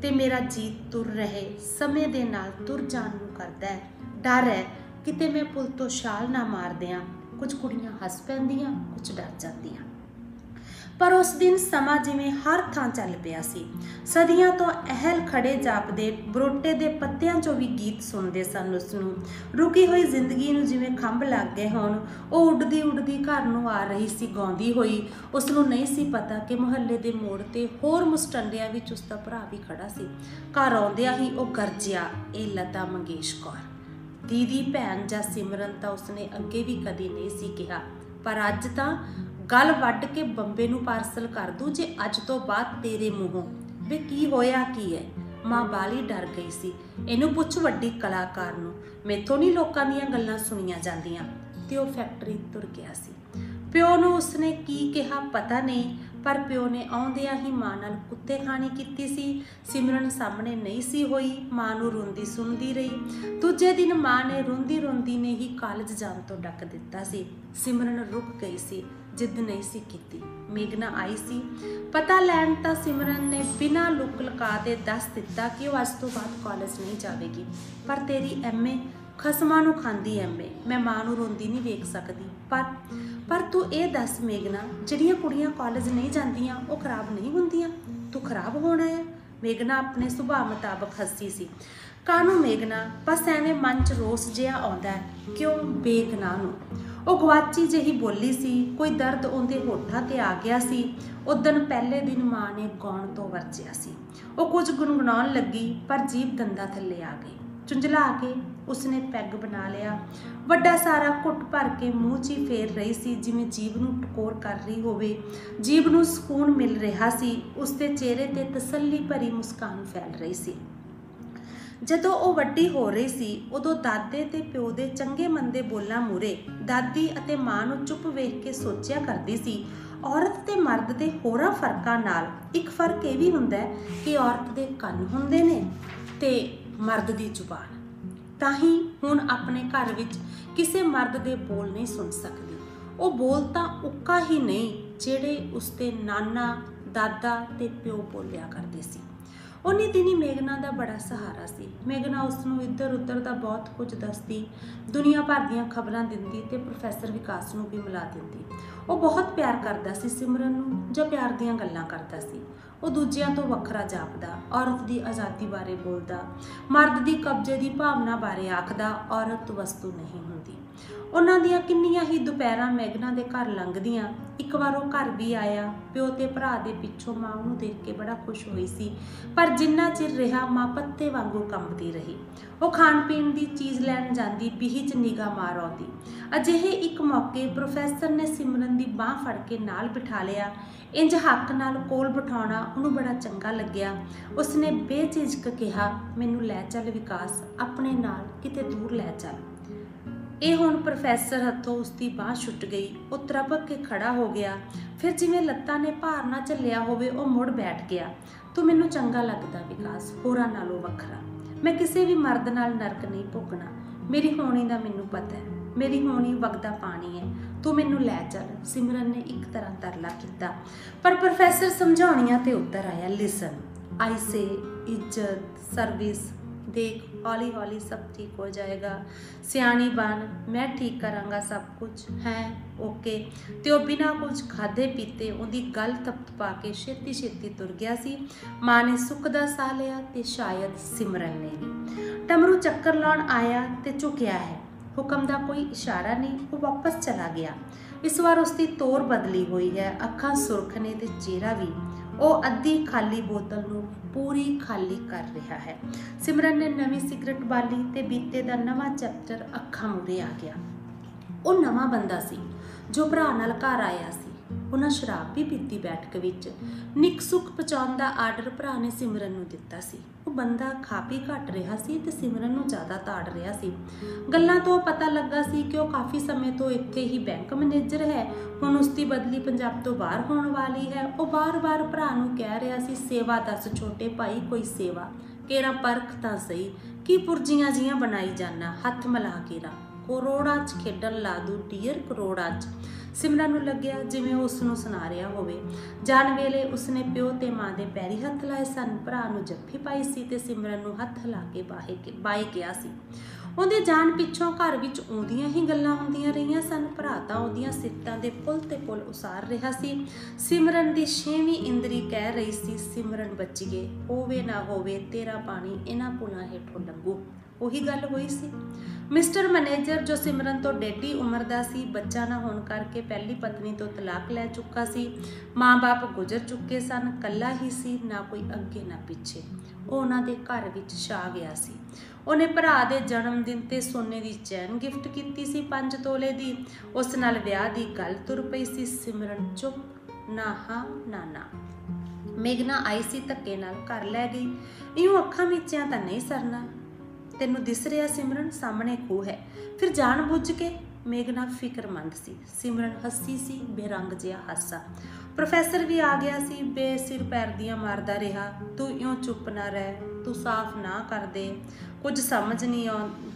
ਤੇ ਮੇਰਾ ਜੀਅ ਤੁਰ ਰਹੇ ਸਮੇਂ ਦੇ ਨਾਲ ਤੁਰ ਜਾਣ ਨੂੰ ਕਰਦਾ ਹੈ। ਡਰ ਹੈ ਕਿਤੇ ਮੈਂ ਪੁਲ ਤੋਂ ਛਾਲ ਨਾ ਮਾਰ ਦਿਆਂ। ਕੁਝ ਕੁੜੀਆਂ ਹੱਸ ਪੈਂਦੀਆਂ, ਕੁਝ ਡਰ ਜਾਂਦੀਆਂ। ਪਰ ਉਸ ਦਿਨ ਸਮਾਂ ਜਿਵੇਂ ਹਰ ਥਾਂ ਚੱਲ ਪਿਆ ਸੀ। ਸਦੀਆਂ ਤੋਂ ਅਹਿਲ ਖੜੇ ਜਾਪਦੇ ਬਰੋਟੇ ਦੇ ਪੱਤਿਆਂ 'ਚੋਂ ਵੀ ਗੀਤ ਸੁਣਦੇ ਸਨ। ਉਸ ਨੂੰ ਰੁਕੀ ਹੋਈ ਜ਼ਿੰਦਗੀ ਨੂੰ ਜਿਵੇਂ ਖੰਭ ਲੱਗ ਗਏ ਹੋਣ। ਉਹ ਉੱਡਦੀ ਉੱਡਦੀ ਘਰ ਨੂੰ ਆ ਰਹੀ ਸੀ, ਗਾਉਂਦੀ ਹੋਈ। ਉਸ ਨੂੰ ਨਹੀਂ ਸੀ ਪਤਾ ਕਿ ਮੁਹੱਲੇ ਦੇ ਮੋੜ ਤੇ ਹੋਰ ਮੁਸਟੰਡਿਆਂ ਵਿੱਚ ਉਸ ਦਾ ਭਰਾ ਵੀ ਖੜਾ ਸੀ। ਘਰ ਆਉਂਦਿਆਂ ਹੀ ਉਹ ਗਰਜਿਆ, ਇਹ ਲਤਾ ਮੰਗੇਸ਼ਕਰ। ਦੀਦੀ, ਭੈਣ ਜਾਂ ਸਿਮਰਨ ਤਾਂ ਉਸਨੇ ਅੱਗੇ ਵੀ ਕਦੀ ਨਹੀਂ ਸੀ ਕਿਹਾ, ਪਰ ਅੱਜ ਤਾਂ ਗਲ ਵੱਢ ਕੇ ਬੰਬੇ ਨੂੰ ਪਾਰਸਲ ਕਰ ਦੂੰ ਜੇ ਅੱਜ ਤੋਂ ਬਾਅਦ ਤੇਰੇ ਮੂੰਹੋਂ। ਵੇ ਕੀ ਹੋਇਆ ਕੀ ਹੈ? ਮਾਂ ਬਾਲੀ ਡਰ ਗਈ ਸੀ। ਇਹਨੂੰ ਪੁੱਛ ਵੱਡੀ ਕਲਾਕਾਰ ਨੂੰ, ਮੈਥੋਂ ਨਹੀਂ ਲੋਕਾਂ ਦੀਆਂ ਗੱਲਾਂ ਸੁਣੀਆਂ ਜਾਂਦੀਆਂ। ਤੇ ਉਹ ਫੈਕਟਰੀ ਤੁਰ ਗਿਆ ਸੀ। ਪਿਓ ਨੂੰ ਉਸਨੇ ਕੀ ਕਿਹਾ ਪਤਾ ਨਹੀਂ, ਪਰ ਪਿਓ ਨੇ ਆਉਂਦਿਆਂ ਹੀ ਮਾਂ ਨਾਲ ਕੁੱਤੇ ਖਾਣੀ ਕੀਤੀ ਸੀ। ਸਿਮਰਨ ਸਾਹਮਣੇ ਨਹੀਂ ਸੀ ਹੋਈ, ਮਾਂ ਨੂੰ ਰੋਂਦੀ ਸੁਣਦੀ ਰਹੀ। ਦੂਜੇ ਦਿਨ ਮਾਂ ਨੇ ਰੋਂਦੀ ਰੋਂਦੀ ਨੇ ਹੀ ਕਾਲਜ ਜਾਣ ਤੋਂ ਡੱਕ ਦਿੱਤਾ ਸੀ। ਸਿਮਰਨ ਰੁਕ ਗਈ ਸੀ, ਜਿੱਦ ਨਹੀਂ ਸੀ ਕੀਤੀ। ਮੇਘਨਾ ਆਈ ਸੀ ਪਤਾ ਲੈਣ ਤਾਂ ਸਿਮਰਨ ਨੇ ਬਿਨਾਂ ਲੁਕ ਲੁਕਾ ਦੇ ਦੱਸ ਦਿੱਤਾ ਕਿ ਉਹ ਅੱਜ ਤੋਂ ਬਾਅਦ ਕਾਲਜ ਨਹੀਂ ਜਾਵੇਗੀ। ਪਰ ਤੇਰੀ ਐਮਏ ਖਸਮਾਂ ਨੂੰ ਖਾਂਦੀ ਐਮਏ, ਮੈਂ ਮਾਂ ਨੂੰ ਰੋਂਦੀ ਨਹੀਂ ਵੇਖ ਸਕਦੀ। ਪਰ ਤੂੰ ਇਹ ਦੱਸ ਮੇਘਨਾ, ਜਿਹੜੀਆਂ ਕੁੜੀਆਂ ਕਾਲਜ ਨਹੀਂ ਜਾਂਦੀਆਂ ਉਹ ਖਰਾਬ ਨਹੀਂ ਹੁੰਦੀਆਂ? ਤੂੰ ਖਰਾਬ ਹੋਣਾ ਹੈ? ਮੇਘਨਾ ਆਪਣੇ ਸੁਭਾਅ ਮੁਤਾਬਕ ਹੱਸੀ ਸੀ। ਕਾਹਨੂੰ ਮੇਘਨਾ, ਬਸ ਐਵੇਂ ਮਨ 'ਚ ਰੋਸ ਜਿਹਾ ਆਉਂਦਾ ਹੈ। ਕਿਉਂ? ਬੇਗਨਾਹ ਨੂੰ। ਉਹ ਗਵਾਚੀ ਜਿਹੀ ਬੋਲੀ ਸੀ। ਕੋਈ ਦਰਦ ਉਹਦੇ ਹੋਠਾਂ ਤੇ ਆ ਗਿਆ ਸੀ। ਉਦਣ ਪਹਿਲੇ ਦਿਨ ਮਾਂ ਨੇ ਗਾਉਣ ਤੋਂ ਵਰਜਿਆ ਸੀ। ਉਹ ਕੁਝ ਗੁਣਗੁਣਾਉਣ ਲੱਗੀ, ਪਰ ਜੀਭ ਦੰਦਾਂ ਥੱਲੇ ਆ ਗਈ। ਝੁੰਝਲਾ ਕੇ ਉਸਨੇ ਪੈਗ ਬਣਾ ਲਿਆ। ਵੱਡਾ ਸਾਰਾ ਘੁੱਟ ਭਰ ਕੇ ਮੂੰਹ 'ਚ ਹੀ ਫੇਰ ਰਹੀ ਸੀ, ਜਿਵੇਂ ਜੀਭ ਨੂੰ ਟਕੋਰ ਕਰ ਰਹੀ ਹੋਵੇ। ਜੀਭ ਨੂੰ ਸਕੂਨ ਮਿਲ ਰਿਹਾ ਸੀ। ਉਸਦੇ ਚਿਹਰੇ ਤੇ ਤਸੱਲੀ ਭਰੀ ਮੁਸਕਾਨ ਫੈਲ ਰਹੀ ਸੀ। ਜਦੋਂ ਉਹ ਵੱਡੀ ਹੋ ਰਹੀ ਸੀ, ਉਦੋਂ ਦਾਦੇ ਤੇ ਪਿਓ ਦੇ ਚੰਗੇ ਮੰਦੇ ਬੋਲਾਂ ਮੂਹਰੇ ਦਾਦੀ ਅਤੇ ਮਾਂ ਨੂੰ ਚੁੱਪ ਵੇਖ ਕੇ ਸੋਚਿਆ ਕਰਦੀ ਸੀ, ਔਰਤ ਤੇ ਮਰਦ ਦੇ ਹੋਰਾਂ ਫਰਕਾਂ ਨਾਲ ਇੱਕ ਫਰਕ ਇਹ ਵੀ ਹੁੰਦਾ ਹੈ ਕਿ ਔਰਤ ਦੇ ਕੰਨ ਹੁੰਦੇ ਨੇ ਤੇ ਮਰਦ ਦੀ ਜ਼ੁਬਾਨ। ਤਾਂ ਹੀ ਹੁਣ ਆਪਣੇ ਘਰ ਵਿੱਚ ਕਿਸੇ ਮਰਦ ਦੇ ਬੋਲ ਨਹੀਂ ਸੁਣ ਸਕਦੀ। ਉਹ ਬੋਲ ਤਾਂ ਉੱਕਾ ਹੀ ਨਹੀਂ ਜਿਹੜੇ ਉਸਦੇ ਨਾਨਾ, ਦਾਦਾ ਤੇ ਪਿਓ ਬੋਲਿਆ ਕਰਦੇ ਸੀ। ਉਨੀ ਦਿਨੀ ਮੇਘਨਾ ਦਾ ਬੜਾ ਸਹਾਰਾ ਸੀ। ਮੇਘਨਾ ਉਸਨੂੰ ਇੱਧਰ ਉੱਧਰ ਦਾ ਬਹੁਤ ਕੁਝ ਦੱਸਦੀ, ਦੁਨੀਆ ਭਰ ਦੀਆਂ ਖਬਰਾਂ ਦਿੰਦੀ ਤੇ ਪ੍ਰੋਫੈਸਰ ਵਿਕਾਸ ਨੂੰ ਵੀ ਮਿਲਾ ਦਿੰਦੀ। ਉਹ ਬਹੁਤ ਪਿਆਰ ਕਰਦਾ ਸੀ ਸਿਮਰਨ ਨੂੰ, ਜੋ ਪਿਆਰ ਦੀਆਂ ਗੱਲਾਂ ਕਰਦਾ ਸੀ। ਉਹ ਦੂਜਿਆਂ ਤੋਂ ਵੱਖਰਾ ਜਾਪਦਾ, ਔਰਤ ਦੀ ਆਜ਼ਾਦੀ ਬਾਰੇ ਬੋਲਦਾ, ਮਰਦ ਦੀ ਕਬਜ਼ੇ ਦੀ ਭਾਵਨਾ ਬਾਰੇ ਆਖਦਾ, ਔਰਤ ਵਸਤੂ ਨਹੀਂ ਹੁੰਦੀ। ਉਹਨਾਂ ਦੀਆਂ ਕਿੰਨੀਆਂ ਹੀ ਦੁਪਹਿਰਾਂ ਮੇਘਨਾ ਦੇ ਘਰ ਲੰਘਦੀਆਂ। ਇੱਕ ਵਾਰ ਉਹ ਘਰ ਵੀ ਆਇਆ। ਪਿਓ ਤੇ ਭਰਾ ਦੇ ਪਿੱਛੋਂ ਮਾਂ ਉਹਨੂੰ ਦੇਖ ਕੇ ਬੜਾ ਖੁਸ਼ ਹੋਈ ਸੀ, ਪਰ ਜਿੰਨਾ ਚਿਰ ਰਿਹਾ ਮਾਂ ਪੱਤੇ ਵਾਂਗੂ ਕੰਬਦੀ ਰਹੀ। ਉਹ ਖਾਣ ਪੀਣ ਦੀ ਚੀਜ਼ ਲੈਣ ਜਾਂਦੀ, ਬੀਹੀ 'ਚ ਨਿਗਾਹ ਮਾਰ ਆਉਂਦੀ। ਅਜਿਹੇ ਇੱਕ ਮੌਕੇ ਪ੍ਰੋਫੈਸਰ ਨੇ ਸਿਮਰਨ ਦੀ ਬਾਂਹ ਫੜ ਕੇ ਨਾਲ ਬਿਠਾ ਲਿਆ। ਇੰਜ ਹੱਕ ਨਾਲ ਕੋਲ ਬਿਠਾਉਣਾ ਉਹਨੂੰ ਬੜਾ ਚੰਗਾ ਲੱਗਿਆ। ਉਸਨੇ ਬੇਝਿਜਕ ਕਿਹਾ, ਮੈਨੂੰ ਲੈ ਚੱਲ ਵਿਕਾਸ, ਆਪਣੇ ਨਾਲ ਕਿਤੇ ਦੂਰ ਲੈ ਚੱਲ। ਇਹ ਹੁਣ ਪ੍ਰੋਫੈਸਰ ਹੱਥੋਂ ਉਸਦੀ ਬਾਂਹ ਛੁੱਟ ਗਈ। ਉਹ ਤਰਪਕ ਕੇ ਖੜਾ ਹੋ ਗਿਆ। ਫਿਰ ਜਿਵੇਂ ਲੱਤਾਂ ਨੇ ਭਾਰ ਨਾ ਝੱਲਿਆ ਹੋਵੇ, ਉਹ ਮੁੜ ਬੈਠ ਗਿਆ। ਤੂੰ ਮੈਨੂੰ ਚੰਗਾ ਲੱਗਦਾ ਵਿਕਾਸ, ਹੋਰਾਂ ਨਾਲੋਂ ਵੱਖਰਾ। ਮੈਂ ਕਿਸੇ ਵੀ ਮਰਦ ਨਾਲ ਨਰਕ ਨਹੀਂ ਭੋਗਣਾ। ਮੇਰੀ ਹੋਣੀ ਦਾ ਮੈਨੂੰ ਪਤਾ ਹੈ। ਮੇਰੀ ਹੋਣੀ ਵਗਦਾ ਪਾਣੀ ਹੈ। ਤੂੰ ਮੈਨੂੰ ਲੈ ਚੱਲ। ਸਿਮਰਨ ਨੇ ਇੱਕ ਤਰ੍ਹਾਂ ਤਰਲਾ ਕੀਤਾ, ਪਰ ਪ੍ਰੋਫੈਸਰ ਸਮਝਾਉਣੀਆਂ ਤੇ ਉੱਤਰ ਆਇਆ, ਲਿਸਨ ਆਈ ਸੇ, ਇੱਜ਼ਤ, ਸਰਵਿਸ, ਦੇਖ ਹੌਲੀ ਹੌਲੀ ਸਭ ਠੀਕ ਹੋ ਜਾਏਗਾ। ਸਿਆਣੀ ਬਣ, ਮੈਂ ਠੀਕ ਕਰਾਂਗਾ ਸਭ ਕੁਝ ਹੈ ਓਕੇ। ਤੇ ਉਹ ਬਿਨਾਂ ਕੁਝ ਖਾਧੇ ਪੀਤੇ ਉਹਦੀ ਗੱਲ ਤਪਤਪਾ ਕੇ ਛੇਤੀ ਛੇਤੀ ਤੁਰ ਗਿਆ ਸੀ। ਮਾਂ ਨੇ ਸੁੱਖ ਦਾ ਸਾਹ ਲਿਆ ਤੇ ਸ਼ਾਇਦ ਸਿਮਰਨ ਨੇ ਵੀ। ਡਮਰੂ ਚੱਕਰ ਲਾਉਣ ਆਇਆ ਤੇ ਝੁਕਿਆ ਹੈ। ਹੁਕਮ ਦਾ ਕੋਈ ਇਸ਼ਾਰਾ ਨਹੀਂ। ਉਹ ਵਾਪਸ ਚਲਾ ਗਿਆ। ਇਸ ਵਾਰ ਉਸਦੀ ਤੋਰ ਬਦਲੀ ਹੋਈ ਹੈ। ਅੱਖਾਂ ਸੁਰਖ ਨੇ ਤੇ ਚਿਹਰਾ ਵੀ। ਉਹ ਅੱਧੀ ਖਾਲੀ ਬੋਤਲ ਨੂੰ ਪੂਰੀ ਖਾਲੀ ਕਰ ਰਿਹਾ ਹੈ। ਸਿਮਰਨ ਨੇ ਨਵੀਂ ਸਿਗਰਟ ਬਾਲੀ ਤੇ ਬੀਤੇ ਦਾ ਨਵਾਂ ਚੈਪਟਰ ਅੱਖਾਂ ਮੂਹਰੇ ਆ ਗਿਆ। ਉਹ ਨਵਾਂ ਬੰਦਾ ਸੀ ਜੋ ਭਰਾ ਨਾਲ ਘਰ ਆਇਆ ਸੀ। ਉਹਨਾਂ ਸ਼ਰਾਬ ਵੀ ਪੀਤੀ ਬੈਠਕ ਵਿੱਚ। ਨਿੱਕ ਸੁੱਖ ਪਹੁੰਚਾਉਣ ਦਾ ਆਰਡਰ ਭਰਾ ਨੇ ਸਿਮਰਨ ਨੂੰ ਦਿੱਤਾ ਸੀ। ਉਹ ਬੰਦਾ ਖਾ ਪੀ ਘੱਟ ਰਿਹਾ ਸੀ ਤੇ ਸਿਮਰਨ ਨੂੰ ਜ਼ਿਆਦਾ ਤਾੜ ਰਿਹਾ ਸੀ। ਗੱਲਾਂ ਤੋਂ ਪਤਾ ਲੱਗਾ ਸੀ ਕਿ ਉਹ ਕਾਫੀ ਸਮੇਂ ਤੋਂ ਇੱਥੇ ਹੀ ਬੈਂਕ ਮੈਨੇਜਰ ਹੈ। ਹੁਣ ਉਸਦੀ ਬਦਲੀ ਪੰਜਾਬ ਤੋਂ ਬਾਹਰ ਹੋਣ ਵਾਲੀ ਹੈ। ਉਹ ਬਾਰ-ਬਾਰ ਭਰਾ ਨੂੰ ਕਹਿ ਰਿਹਾ ਸੀ, ਸੇਵਾ ਦੱਸ ਛੋਟੇ ਭਾਈ, ਕੋਈ ਸੇਵਾ। ਕੇਰਾ ਪਰਖ ਤਾਂ ਸਹੀ, ਕੀ ਪੁਰਜੀਆਂ ਜੀਆਂ ਬਣਾਈ ਜਾਣਾ, ਹੱਥ ਮਿਲਾ ਕੇਰਾ। ਕਰੋੜਾਂ 'ਚ ਖੇਡਣ ਲਾ ਦੂ ਡੀਅਰ, ਕਰੋੜਾਂ 'ਚ। ਸਿਮਰਨ ਨੂੰ ਲੱਗਿਆ ਜਿਵੇਂ ਉਸ ਨੂੰ ਸੁਣਾ ਰਿਹਾ ਹੋਵੇ। ਜਾਣ ਵੇਲੇ ਉਸਨੇ ਪਿਓ ਤੇ ਮਾਂ ਦੇ ਪੈਰੀ ਹੱਥ ਲਾਏ ਸਨ। ਭਰਾ ਨੂੰ ਜੱਫੀ ਪਾਈ ਸੀ ਤੇ ਸਿਮਰਨ ਨੂੰ ਹੱਥ ਲਾ ਕੇ ਬਾਏ ਕਿਹਾ ਸੀ। ਉਹਦੀ ਜਾਣ ਪਿੱਛੋਂ ਘਰ ਵਿੱਚ ਆਉਂਦੀਆਂ ਹੀ ਗੱਲਾਂ ਹੁੰਦੀਆਂ ਰਹੀਆਂ ਸਨ। ਭਰਾ ਤਾਂ ਉਹਦੀਆਂ ਸਿੱਟਾਂ ਦੇ ਪੁੱਲ ਤੇ ਪੁੱਲ ਉਸਾਰ ਰਿਹਾ ਸੀ। ਸਿਮਰਨ ਦੀ 6ਵੀਂ ਇੰਦਰੀ ਕਹਿ ਰਹੀ ਸੀ, ਸਿਮਰਨ ਬੱਚੀਏ, ਹੋਵੇ ਨਾ ਹੋਵੇ ਤੇਰਾ ਪਾਣੀ ਇਹਨਾਂ ਪੁਲਾਂ ਹੇਠੋਂ ਲੰਘੂ। ਉਹੀ ਗੱਲ ਹੋਈ ਸੀ। ਮਿਸਟਰ ਮੈਨੇਜਰ ਜੋ ਸਿਮਰਨ ਤੋਂ ਡੇਢੀ ਉਮਰ ਦਾ ਸੀ, ਬੱਚਾ ਨਾ ਹੋਣ ਕਰਕੇ ਪਹਿਲੀ ਪਤਨੀ ਤੋਂ ਤਲਾਕ ਲੈ ਚੁੱਕਾ ਸੀ। ਮਾਂ-ਬਾਪ ਗੁਜ਼ਰ ਚੁੱਕੇ ਸਨ, ਇਕੱਲਾ ਹੀ ਸੀ, ਨਾ ਕੋਈ ਅੱਗੇ ਨਾ ਪਿੱਛੇ। ਉਹ ਉਹਨਾਂ ਦੇ ਘਰ ਵਿੱਚ ਛਾ ਗਿਆ ਸੀ। ਉਹਨੇ ਭਰਾ ਦੇ ਜਨਮ ਦਿਨ ਤੇ ਸੋਨੇ ਦੀ ਚੈਨ ਗਿਫਟ ਕੀਤੀ ਸੀ 5 ਤੋਲੇ ਦੀ। ਉਸ ਨਾਲ ਵਿਆਹ ਦੀ ਗੱਲ ਤੁਰ ਪਈ ਸੀ। ਸਿਮਰਨ ਚੁੱਪ, ਨਾ ਹਾਂ ਨਾ ਨਾ। ਮੇਘਨਾ ਆਈ ਸੀ, ਧੱਕੇ ਨਾਲ ਘਰ ਲੈ ਗਈ। ਇਉਂ ਅੱਖਾਂ ਮੀਚਿਆਂ ਤਾਂ ਨਹੀਂ ਸਰਨਾ। ਤੈਨੂੰ ਦਿਸ ਰਿਹਾ ਸਿਮਰਨ, ਸਾਹਮਣੇ ਖੂਹ ਹੈ। ਫਿਰ ਜਾਣ ਬੁੱਝ ਕੇ? ਮੇਘਨਾ ਫਿਕਰਮੰਦ ਸੀ। ਸਿਮਰਨ ਹੱਸੀ ਸੀ, ਬੇਰੰਗ ਜਿਹਾ ਹਾਸਾ। ਪ੍ਰੋਫੈਸਰ ਵੀ ਆ ਗਿਆ ਸੀ, ਬੇਸਿਰ ਪੈਰਦੀਆਂ ਮਾਰਦਾ ਰਿਹਾ। ਤੂੰ ਇਉਂ ਚੁੱਪ ਨਾ ਰਹਿ, ਤੂੰ ਸਾਫ਼ ਨਾ ਕਰ ਦੇ, ਕੁਝ ਸਮਝ ਨਹੀਂ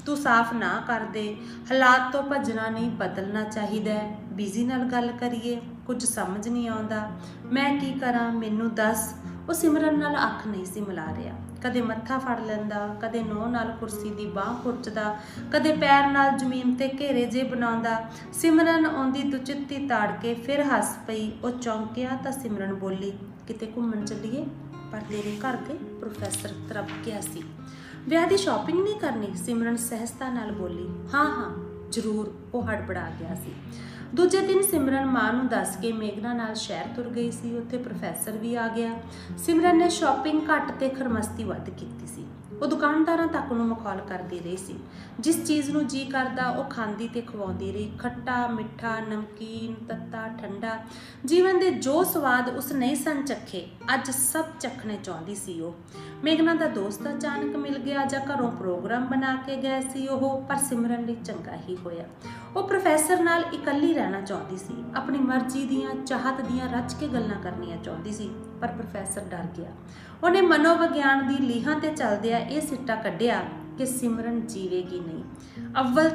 ਤੂੰ ਸਾਫ਼ ਨਾ ਕਰ ਦੇ। ਹਾਲਾਤ ਤੋਂ ਭੱਜਣਾ ਨਹੀਂ, ਬਦਲਣਾ ਚਾਹੀਦਾ ਹੈ। ਬਿਜ਼ੀ ਨਾਲ ਗੱਲ ਕਰੀਏ, ਕੁਝ ਸਮਝ ਨਹੀਂ ਆਉਂਦਾ। ਮੈਂ ਕੀ ਕਰਾਂ, ਮੈਨੂੰ ਦੱਸ। ਉਹ ਸਿਮਰਨ ਨਾਲ ਅੱਖ ਨਹੀਂ ਸੀ ਮਿਲਾ ਰਿਹਾ। ਕਦੇ ਮੱਥਾ ਫੜ ਲੈਂਦਾ, ਕਦੇ ਨਹੁੰ ਨਾਲ ਕੁਰਸੀ ਦੀ ਬਾਂਹ ਖੁਰਚਦਾ, ਕਦੇ ਪੈਰ ਨਾਲ ਜ਼ਮੀਨ ਤੇ ਘੇਰੇ ਜੇ ਬਣਾਉਂਦਾ। ਸਿਮਰਨ ਆਉਂਦੀ ਦੁਚਿੱਤੀ ਤਾੜ ਕੇ ਫਿਰ ਹੱਸ ਪਈ। ਉਹ ਚੌਂਕਿਆ ਤਾਂ ਸਿਮਰਨ ਬੋਲੀ, ਕਿਤੇ ਘੁੰਮਣ ਚੱਲੀਏ? ਪਰ ਤੇਰੇ ਘਰ ਦੇ? ਪ੍ਰੋਫੈਸਰ ਤਰਪ ਗਿਆ ਸੀ। ਵਿਆਹ ਦੀ ਸ਼ਾਪਿੰਗ ਨਹੀਂ ਕਰਨੀ? ਸਿਮਰਨ ਸਹਿਜਤਾ ਨਾਲ ਬੋਲੀ। ਹਾਂ ਹਾਂ ਜ਼ਰੂਰ। ਉਹ ਹੜਬੜਾ ਗਿਆ ਸੀ। ਦੂਜੇ ਦਿਨ ਸਿਮਰਨ ਮਾਂ ਨੂੰ ਦੱਸ ਕੇ ਮੇਘਨਾ ਨਾਲ ਸ਼ਹਿਰ ਤੁਰ ਗਈ ਸੀ। ਉੱਥੇ ਪ੍ਰੋਫੈਸਰ ਵੀ ਆ ਗਿਆ। ਸਿਮਰਨ ਨੇ ਸ਼ਾਪਿੰਗ ਘੱਟ ਤੇ ਖਰਮਸਤੀ ਵੱਧ ਕੀਤੀ ਸੀ। ਉਹ ਦੁਕਾਨਦਾਰਾਂ ਤੱਕ ਨੂੰ ਮਖੌਲ ਕਰਦੀ ਰਹੀ ਸੀ। ਜਿਸ ਚੀਜ਼ ਨੂੰ ਜੀ ਕਰਦਾ ਉਹ ਖਾਂਦੀ ਤੇ ਖਵਾਉਂਦੀ ਰਹੀ। ਖੱਟਾ, ਮਿੱਠਾ, ਨਮਕੀਨ, ਤੱਤਾ, ਠੰਡਾ, ਜੀਵਨ ਦੇ ਜੋ ਸਵਾਦ ਉਸ ਨਹੀਂ ਸਨ ਚੱਖੇ, ਅੱਜ ਸਭ ਚੱਖਣੇ ਚਾਹੁੰਦੀ ਸੀ ਉਹ। ਮੇਘਨਾ ਦਾ ਦੋਸਤ ਅਚਾਨਕ ਮਿਲ ਗਿਆ ਜਾਂ ਘਰੋਂ ਪ੍ਰੋਗਰਾਮ ਬਣਾ ਕੇ ਗਏ ਸੀ ਉਹ, ਪਰ ਸਿਮਰਨ ਲਈ ਚੰਗਾ ਹੀ ਹੋਇਆ। ਉਹ ਪ੍ਰੋਫੈਸਰ ਨਾਲ ਇਕੱਲੀ ਰਹਿਣਾ ਚਾਹੁੰਦੀ ਸੀ। ਆਪਣੀ ਮਰਜ਼ੀ ਦੀਆਂ, ਚਾਹਤ ਦੀਆਂ ਰੱਜ ਕੇ ਗੱਲਾਂ ਕਰਨੀਆਂ ਚਾਹੁੰਦੀ ਸੀ, ਪਰ ਪ੍ਰੋਫੈਸਰ ਡਰ ਗਿਆ। ਉਹਨੇ ਮਨੋਵਿਗਿਆਨ ਦੀ ਲੀਹਾਂ ਤੇ ਚੱਲਦਿਆਂ ਇਹ ਸਿੱਟਾ ਕੱਢਿਆ ਕਿ ਸਿਮਰਨ ਜੀਵੇਗੀ ਨਹੀਂ। ਅੱਵਲ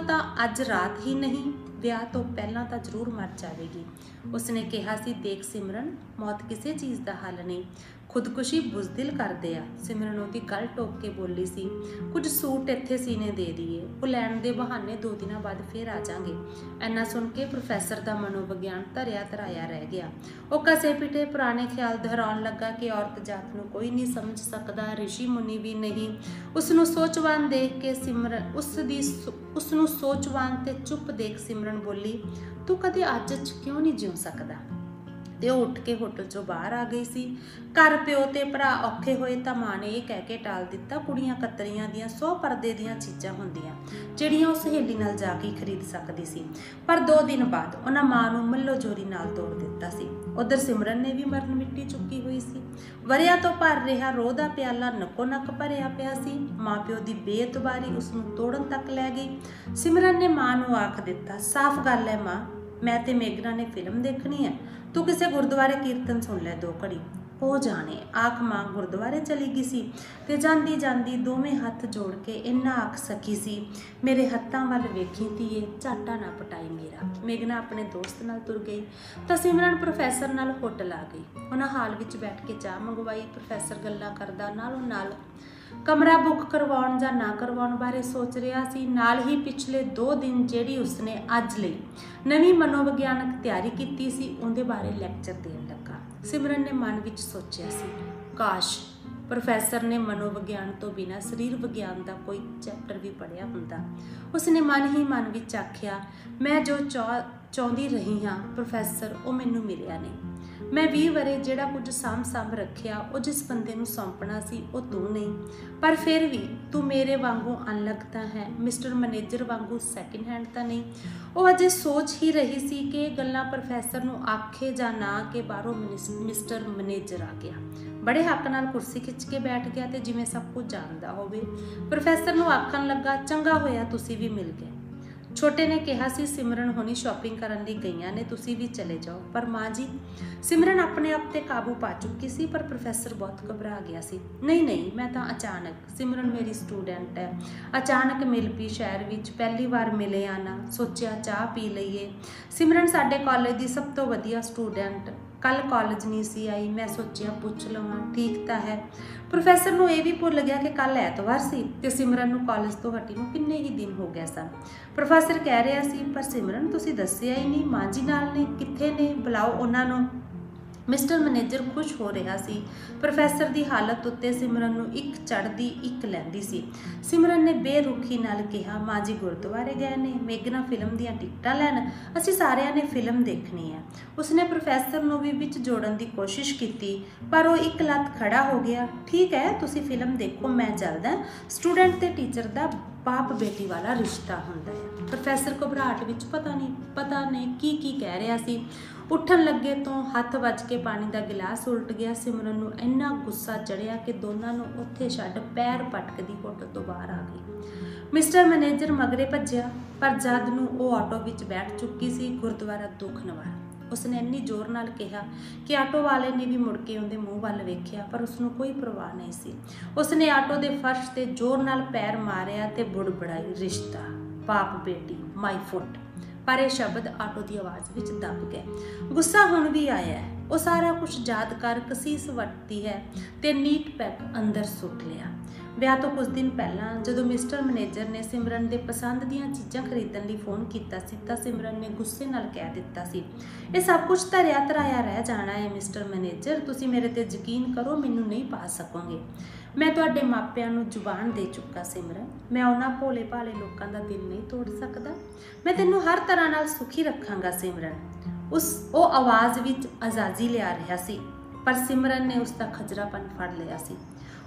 ਤਾਂ ਅੱਜ ਰਾਤ ਹੀ ਨਹੀਂ, ਵਿਆਹ ਤੋਂ ਪਹਿਲਾਂ ਤਾਂ ਜ਼ਰੂਰ ਮਰ ਜਾਵੇਗੀ। ਉਸਨੇ ਕਿਹਾ ਸੀ, ਦੇਖ ਸਿਮਰਨ, ਮੌਤ ਕਿਸੇ ਚੀਜ਼ ਦਾ ਹੱਲ ਨਹੀਂ, ਖੁਦਕੁਸ਼ੀ ਬੁਜ਼ਦਿਲ ਕਰਦੇ ਆ। ਸਿਮਰਨ ਉਹਦੀ ਗੱਲ ਟੋਕ ਕੇ ਬੋਲੀ ਸੀ, ਕੁਝ ਸੂਟ ਇੱਥੇ ਸੀਨੇ ਦੇ ਦਈਏ, ਉਹ ਲੈਣ ਦੇ ਬਹਾਨੇ 2 ਦਿਨਾਂ ਬਾਅਦ ਫੇਰ ਆ ਜਾਾਂਗੇ। ਇੰਨਾ ਸੁਣ ਕੇ ਪ੍ਰੋਫੈਸਰ ਦਾ ਮਨੋਵਿਗਿਆਨ ਧਰਿਆ ਧਰਾਇਆ ਰਹਿ ਗਿਆ। ਉਹ ਘਸੇ ਪਿਟੇ ਪੁਰਾਣੇ ਖਿਆਲ ਦੁਹਰਾਉਣ ਲੱਗਾ ਕਿ ਔਰਤ ਜਾਤ ਨੂੰ ਕੋਈ ਨਹੀਂ ਸਮਝ ਸਕਦਾ, ਰਿਸ਼ੀ ਮੁਨੀ ਵੀ ਨਹੀਂ। ਉਸਨੂੰ ਸੋਚਵਾਨ ਦੇਖ ਕੇ ਉਸਨੂੰ ਸੋਚਵਾਨ ਤੇ ਚੁੱਪ ਦੇਖ ਸਿਮਰਨ ਬੋਲੀ, ਤੂੰ ਕਦੇ ਅੱਜ 'ਚ ਕਿਉਂ ਨਹੀਂ ਜਿਉ ਸਕਦਾ? ਤੇ ਉਹ ਉੱਠ ਕੇ ਹੋਟਲ 'ਚੋਂ ਬਾਹਰ ਆ ਗਈ ਸੀ। ਘਰ ਪਿਓ ਤੇ ਭਰਾ ਔਖੇ ਹੋਏ ਤਾਂ ਮਾਂ ਨੇ ਇਹ ਕਹਿ ਕੇ ਟਾਲ ਦਿੱਤਾ, ਕੁੜੀਆਂ ਕਤਰੀਆਂ ਦੀਆਂ 100 ਪਰਦੇ ਦੀਆਂ ਚੀਜ਼ਾਂ ਹੁੰਦੀਆਂ ਜਿਹੜੀਆਂ ਉਹ ਸਹੇਲੀ ਨਾਲ ਜਾ ਕੇ ਖਰੀਦ ਸਕਦੀ ਸੀ। ਪਰ 2 ਦਿਨ ਬਾਅਦ ਉਹਨਾਂ ਮਾਂ ਨੂੰ ਮੱਲੋ ਜੋਰੀ ਨਾਲ ਤੋੜ ਦਿੱਤਾ ਸੀ। ਉਧਰ ਸਿਮਰਨ ਨੇ ਵੀ ਮਰਨ ਮਿੱਟੀ ਚੁੱਕੀ ਹੋਈ ਸੀ। ਵਰਿਆਂ ਤੋਂ ਭਰ ਰਿਹਾ ਰੋਹ ਦਾ ਪਿਆਲਾ ਨੱਕੋ ਨੱਕ ਭਰਿਆ ਪਿਆ ਸੀ। ਮਾਂ ਪਿਓ ਦੀ ਬੇਇਤਬਾਰੀ ਉਸਨੂੰ ਤੋੜਨ ਤੱਕ ਲੈ ਗਈ। ਸਿਮਰਨ ਨੇ ਮਾਂ ਨੂੰ ਆਖ ਦਿੱਤਾ, ਸਾਫ਼ ਗੱਲ ਹੈ ਮਾਂ, ਮੈਂ ਤੇ ਮੇਘਨਾ ਨੇ ਫਿਲਮ ਦੇਖਣੀ ਹੈ, ਤੂੰ ਕਿਸੇ ਗੁਰਦੁਆਰੇ ਕੀਰਤਨ ਸੁਣ ਲੈ 2 ਘੜੀ। ਉਹ ਜਾਣੇ, ਆਖ ਮਾਂ ਗੁਰਦੁਆਰੇ ਚਲੀ ਗਈ ਸੀ ਤੇ ਜਾਂਦੀ ਜਾਂਦੀ ਦੋਵੇਂ ਹੱਥ ਜੋੜ ਕੇ ਇੰਨਾ ਆਖ ਸਕੀ ਸੀ, ਮੇਰੇ ਹੱਥਾਂ ਵੱਲ ਵੇਖੀ ਧੀਏ, ਝਾਟਾ ਨਾ ਪਟਾਈ ਮੇਰਾ। ਮੇਘਨਾ ਆਪਣੇ ਦੋਸਤ ਨਾਲ ਤੁਰ ਗਈ ਤਾਂ ਸਿਮਰਨ ਪ੍ਰੋਫੈਸਰ ਨਾਲ ਹੋਟਲ ਆ ਗਈ। ਉਹਨਾਂ ਹਾਲ ਵਿੱਚ ਬੈਠ ਕੇ ਚਾਹ ਮੰਗਵਾਈ। ਪ੍ਰੋਫੈਸਰ ਗੱਲਾਂ ਕਰਦਾ ਨਾਲੋਂ ਨਾਲ ਕਮਰਾ ਬੁੱਕ ਕਰਵਾਉਣ ਜਾਂ ਨਾ ਕਰਵਾਉਣ ਬਾਰੇ ਸੋਚ ਰਿਹਾ ਸੀ। ਨਾਲ ਹੀ ਪਿਛਲੇ 2 ਦਿਨ ਜਿਹੜੀ ਉਸਨੇ ਅੱਜ ਲਈ ਨਵੀਂ ਮਨੋਵਿਗਿਆਨਕ ਤਿਆਰੀ ਕੀਤੀ ਸੀ, ਉਹਦੇ ਬਾਰੇ ਲੈਕਚਰ ਦੇਣ ਲੱਗਾ। ਸਿਮਰਨ ਨੇ ਮਨ ਵਿੱਚ ਸੋਚਿਆ ਸੀ, ਕਾਸ਼ ਪ੍ਰੋਫੈਸਰ ਨੇ ਮਨੋਵਿਗਿਆਨ ਤੋਂ ਬਿਨਾਂ ਸਰੀਰ ਵਿਗਿਆਨ ਦਾ ਕੋਈ ਚੈਪਟਰ ਵੀ ਪੜ੍ਹਿਆ ਹੁੰਦਾ। ਉਸਨੇ ਮਨ ਹੀ ਮਨ ਵਿੱਚ ਆਖਿਆ, ਮੈਂ ਜੋ ਚਾਹੁੰਦੀ ਰਹੀ ਹਾਂ ਪ੍ਰੋਫੈਸਰ, ਉਹ ਮੈਨੂੰ ਮਿਲਿਆ ਨਹੀਂ। ਮੈਂ 20 ਵਰੇ ਜਿਹੜਾ ਕੁਝ ਸਾਂਭ ਰੱਖਿਆ, ਉਹ ਜਿਸ ਬੰਦੇ ਨੂੰ ਸੌਂਪਣਾ ਸੀ ਉਹ ਤੂੰ ਨਹੀਂ। ਪਰ ਫਿਰ ਵੀ ਤੂੰ ਮੇਰੇ ਵਾਂਗੂ ਅਨਲੱਗ ਤਾਂ ਹੈ, ਮਿਸਟਰ ਮੈਨੇਜਰ ਵਾਂਗੂ ਸੈਕਿੰਡ ਹੈਂਡ ਤਾਂ ਨਹੀਂ। ਉਹ ਅਜੇ ਸੋਚ ਹੀ ਰਹੀ ਸੀ ਕਿ ਇਹ ਗੱਲਾਂ ਪ੍ਰੋਫੈਸਰ ਨੂੰ ਆਖੇ ਜਾਂ ਨਾ ਕਿ ਬਾਹਰੋਂ ਮਿਸਟਰ ਮੈਨੇਜਰ ਆ ਗਿਆ। ਬੜੇ ਹੱਕ ਨਾਲ ਕੁਰਸੀ ਖਿੱਚ ਕੇ ਬੈਠ ਗਿਆ ਤੇ ਜਿਵੇਂ ਸਭ ਕੁਝ ਜਾਣਦਾ ਹੋਵੇ। ਪ੍ਰੋਫੈਸਰ ਨੂੰ ਆਖਣ ਲੱਗਾ, ਚੰਗਾ ਹੋਇਆ ਤੁਸੀਂ ਵੀ ਮਿਲ ਗਏ। ਛੋਟੇ ਨੇ ਕਿਹਾ ਸੀ, ਸਿਮਰਨ ਹੋਣੀ ਸ਼ਾਪਿੰਗ ਕਰਨ ਲਈ ਗਈਆਂ ਨੇ, ਤੁਸੀਂ ਵੀ ਚਲੇ ਜਾਓ। ਪਰ ਮਾਂ ਜੀ, ਸਿਮਰਨ ਆਪਣੇ ਆਪ ਤੇ ਕਾਬੂ ਪਾ ਚੁੱਕੀ ਸੀ, ਪਰ ਪ੍ਰੋਫੈਸਰ ਬਹੁਤ ਘਬਰਾ ਗਿਆ ਸੀ। ਨਹੀਂ, ਮੈਂ ਤਾਂ ਅਚਾਨਕ, ਸਿਮਰਨ ਮੇਰੀ ਸਟੂਡੈਂਟ ਹੈ, ਅਚਾਨਕ ਮਿਲ ਪਈ ਸ਼ਹਿਰ ਵਿੱਚ, ਪਹਿਲੀ ਵਾਰ ਮਿਲੇ ਆਣਾ, ਸੋਚਿਆ ਚਾਹ ਪੀ ਲਈਏ। ਸਿਮਰਨ ਸਾਡੇ ਕਾਲਜ ਦੀ ਸਭ ਤੋਂ ਵਧੀਆ ਸਟੂਡੈਂਟ, कल कॉलेज नहीं सी आई, मैं सोचिया पुछ लवां ठीक तो है। प्रोफैसर नूं ये भी भुल गया कि कल ऐतवार सी ते सिमरन नूं कॉलेज तो हटी नूं किन्ने ही दिन हो गए सन। प्रोफैसर कह रहा सी पर सिमरन तुसीं दस्सिया ही नहीं, मां जी नाल ने, कित्थे ने, बुलाओ उन्हां नूं। मिस्टर मैनेजर खुश हो रहा सी। प्रोफैसर की हालत उत्ते सिमरन नूं एक चढ़दी एक लैंदी सी। सिमरन ने बेरुखी नाल कहा, मां जी गुरुद्वारे गए ने, मेघना फिल्म दीयां टिकटां लैण, असीं सारिआं ने फिल्म देखनी है। उसने प्रोफैसर नूं भी विच जोड़न की कोशिश की पर वो एक लत खड़ा हो गया। ठीक है तुसीं फिल्म देखो, मैं चलदा। स्टूडेंट ते टीचर दा बाप बेटी वाला रिश्ता हुंदा है। प्रोफैसर घबराहट विच पता नहीं की कह रहा सी। उठन लगे तो हथ वज के पानी का गिलास उलट गया। सिमरन नूं इन्ना गुस्सा चढ़िया कि दोनों नूं उत्थे छड्ड पैर पटकदी होटल तो बाहर आ गई। मिस्टर मैनेजर मगरे भज्जिया पर जद नूं वो आटो विच बैठ चुकी सी। गुरुद्वारा दुख निवार उसने इन्नी जोर नाल कहा कि आटो वाले ने भी मुड़ के उहदे मूँह वल वेखिया पर उसनूं कोई परवाह नहीं सी। उसने आटो के फर्श ते जोर नाल पैर मारिया ते बुड़बड़ाई, रिश्ता, बाप बेटी, माई फुट। पर यह शब्द आटो की आवाज़ विच दब गए। गुस्सा हुण भी आया है। वो सारा कुछ याद कर कसीस वटती है ते नीट पैक अंदर सुट लिया। विआह तो कुछ दिन पहला जदों मिस्टर मैनेजर ने सिमरन के पसंद दीयां चीज़ां खरीदण लई फोन कीता सी तां सिमरन ने गुस्से नाल कह दित्ता सी, ये सब कुछ धरिया धराया रह जाना है मिस्टर मैनेजर, तुसीं मेरे ते यकीन करो मैनूं नहीं पा सकोगे। मैं तुहाडे मापिआं नूं जुबान दे चुका सिमरन, मैं उन्हां भोले भाले लोकां दा दिल नहीं तोड़ सकदा। मैं तैनूं हर तरह नाल सुखी रखांगा सिमरन। वो आवाज़ विच आज़ाजी लिया रहा सी पर सिमरन ने उसका खजरापन फड़ लिया सी।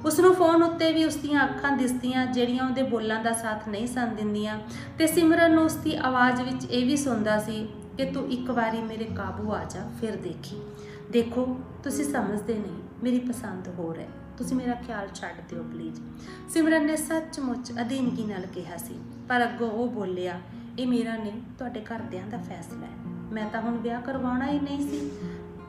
उसनूं फोन उत्ते भी उसदियां अखां दिसदियां ਜਿਹੜੀਆਂ ਉਹਦੇ ਬੋਲਾਂ ਦਾ ਸਾਥ नहीं सन दिंदियां ते सिमरन नूं उसकी आवाज़ विच ये भी सुनदा सी कि तू एक बारी मेरे काबू आ जा फिर देखो तुसीं समझदे नहीं, मेरी पसंद होर है, तुसीं मेरा ख्याल छड्ड दिओ प्लीज़। सिमरन ने सचमुच अधीनगी नाल कहा सी पर अगों वो बोलिया, ये मेरा नहीं तुहाडे घरदिआं दा फैसला है, मैं तां हुण विआह करवाउणा ही नहीं सी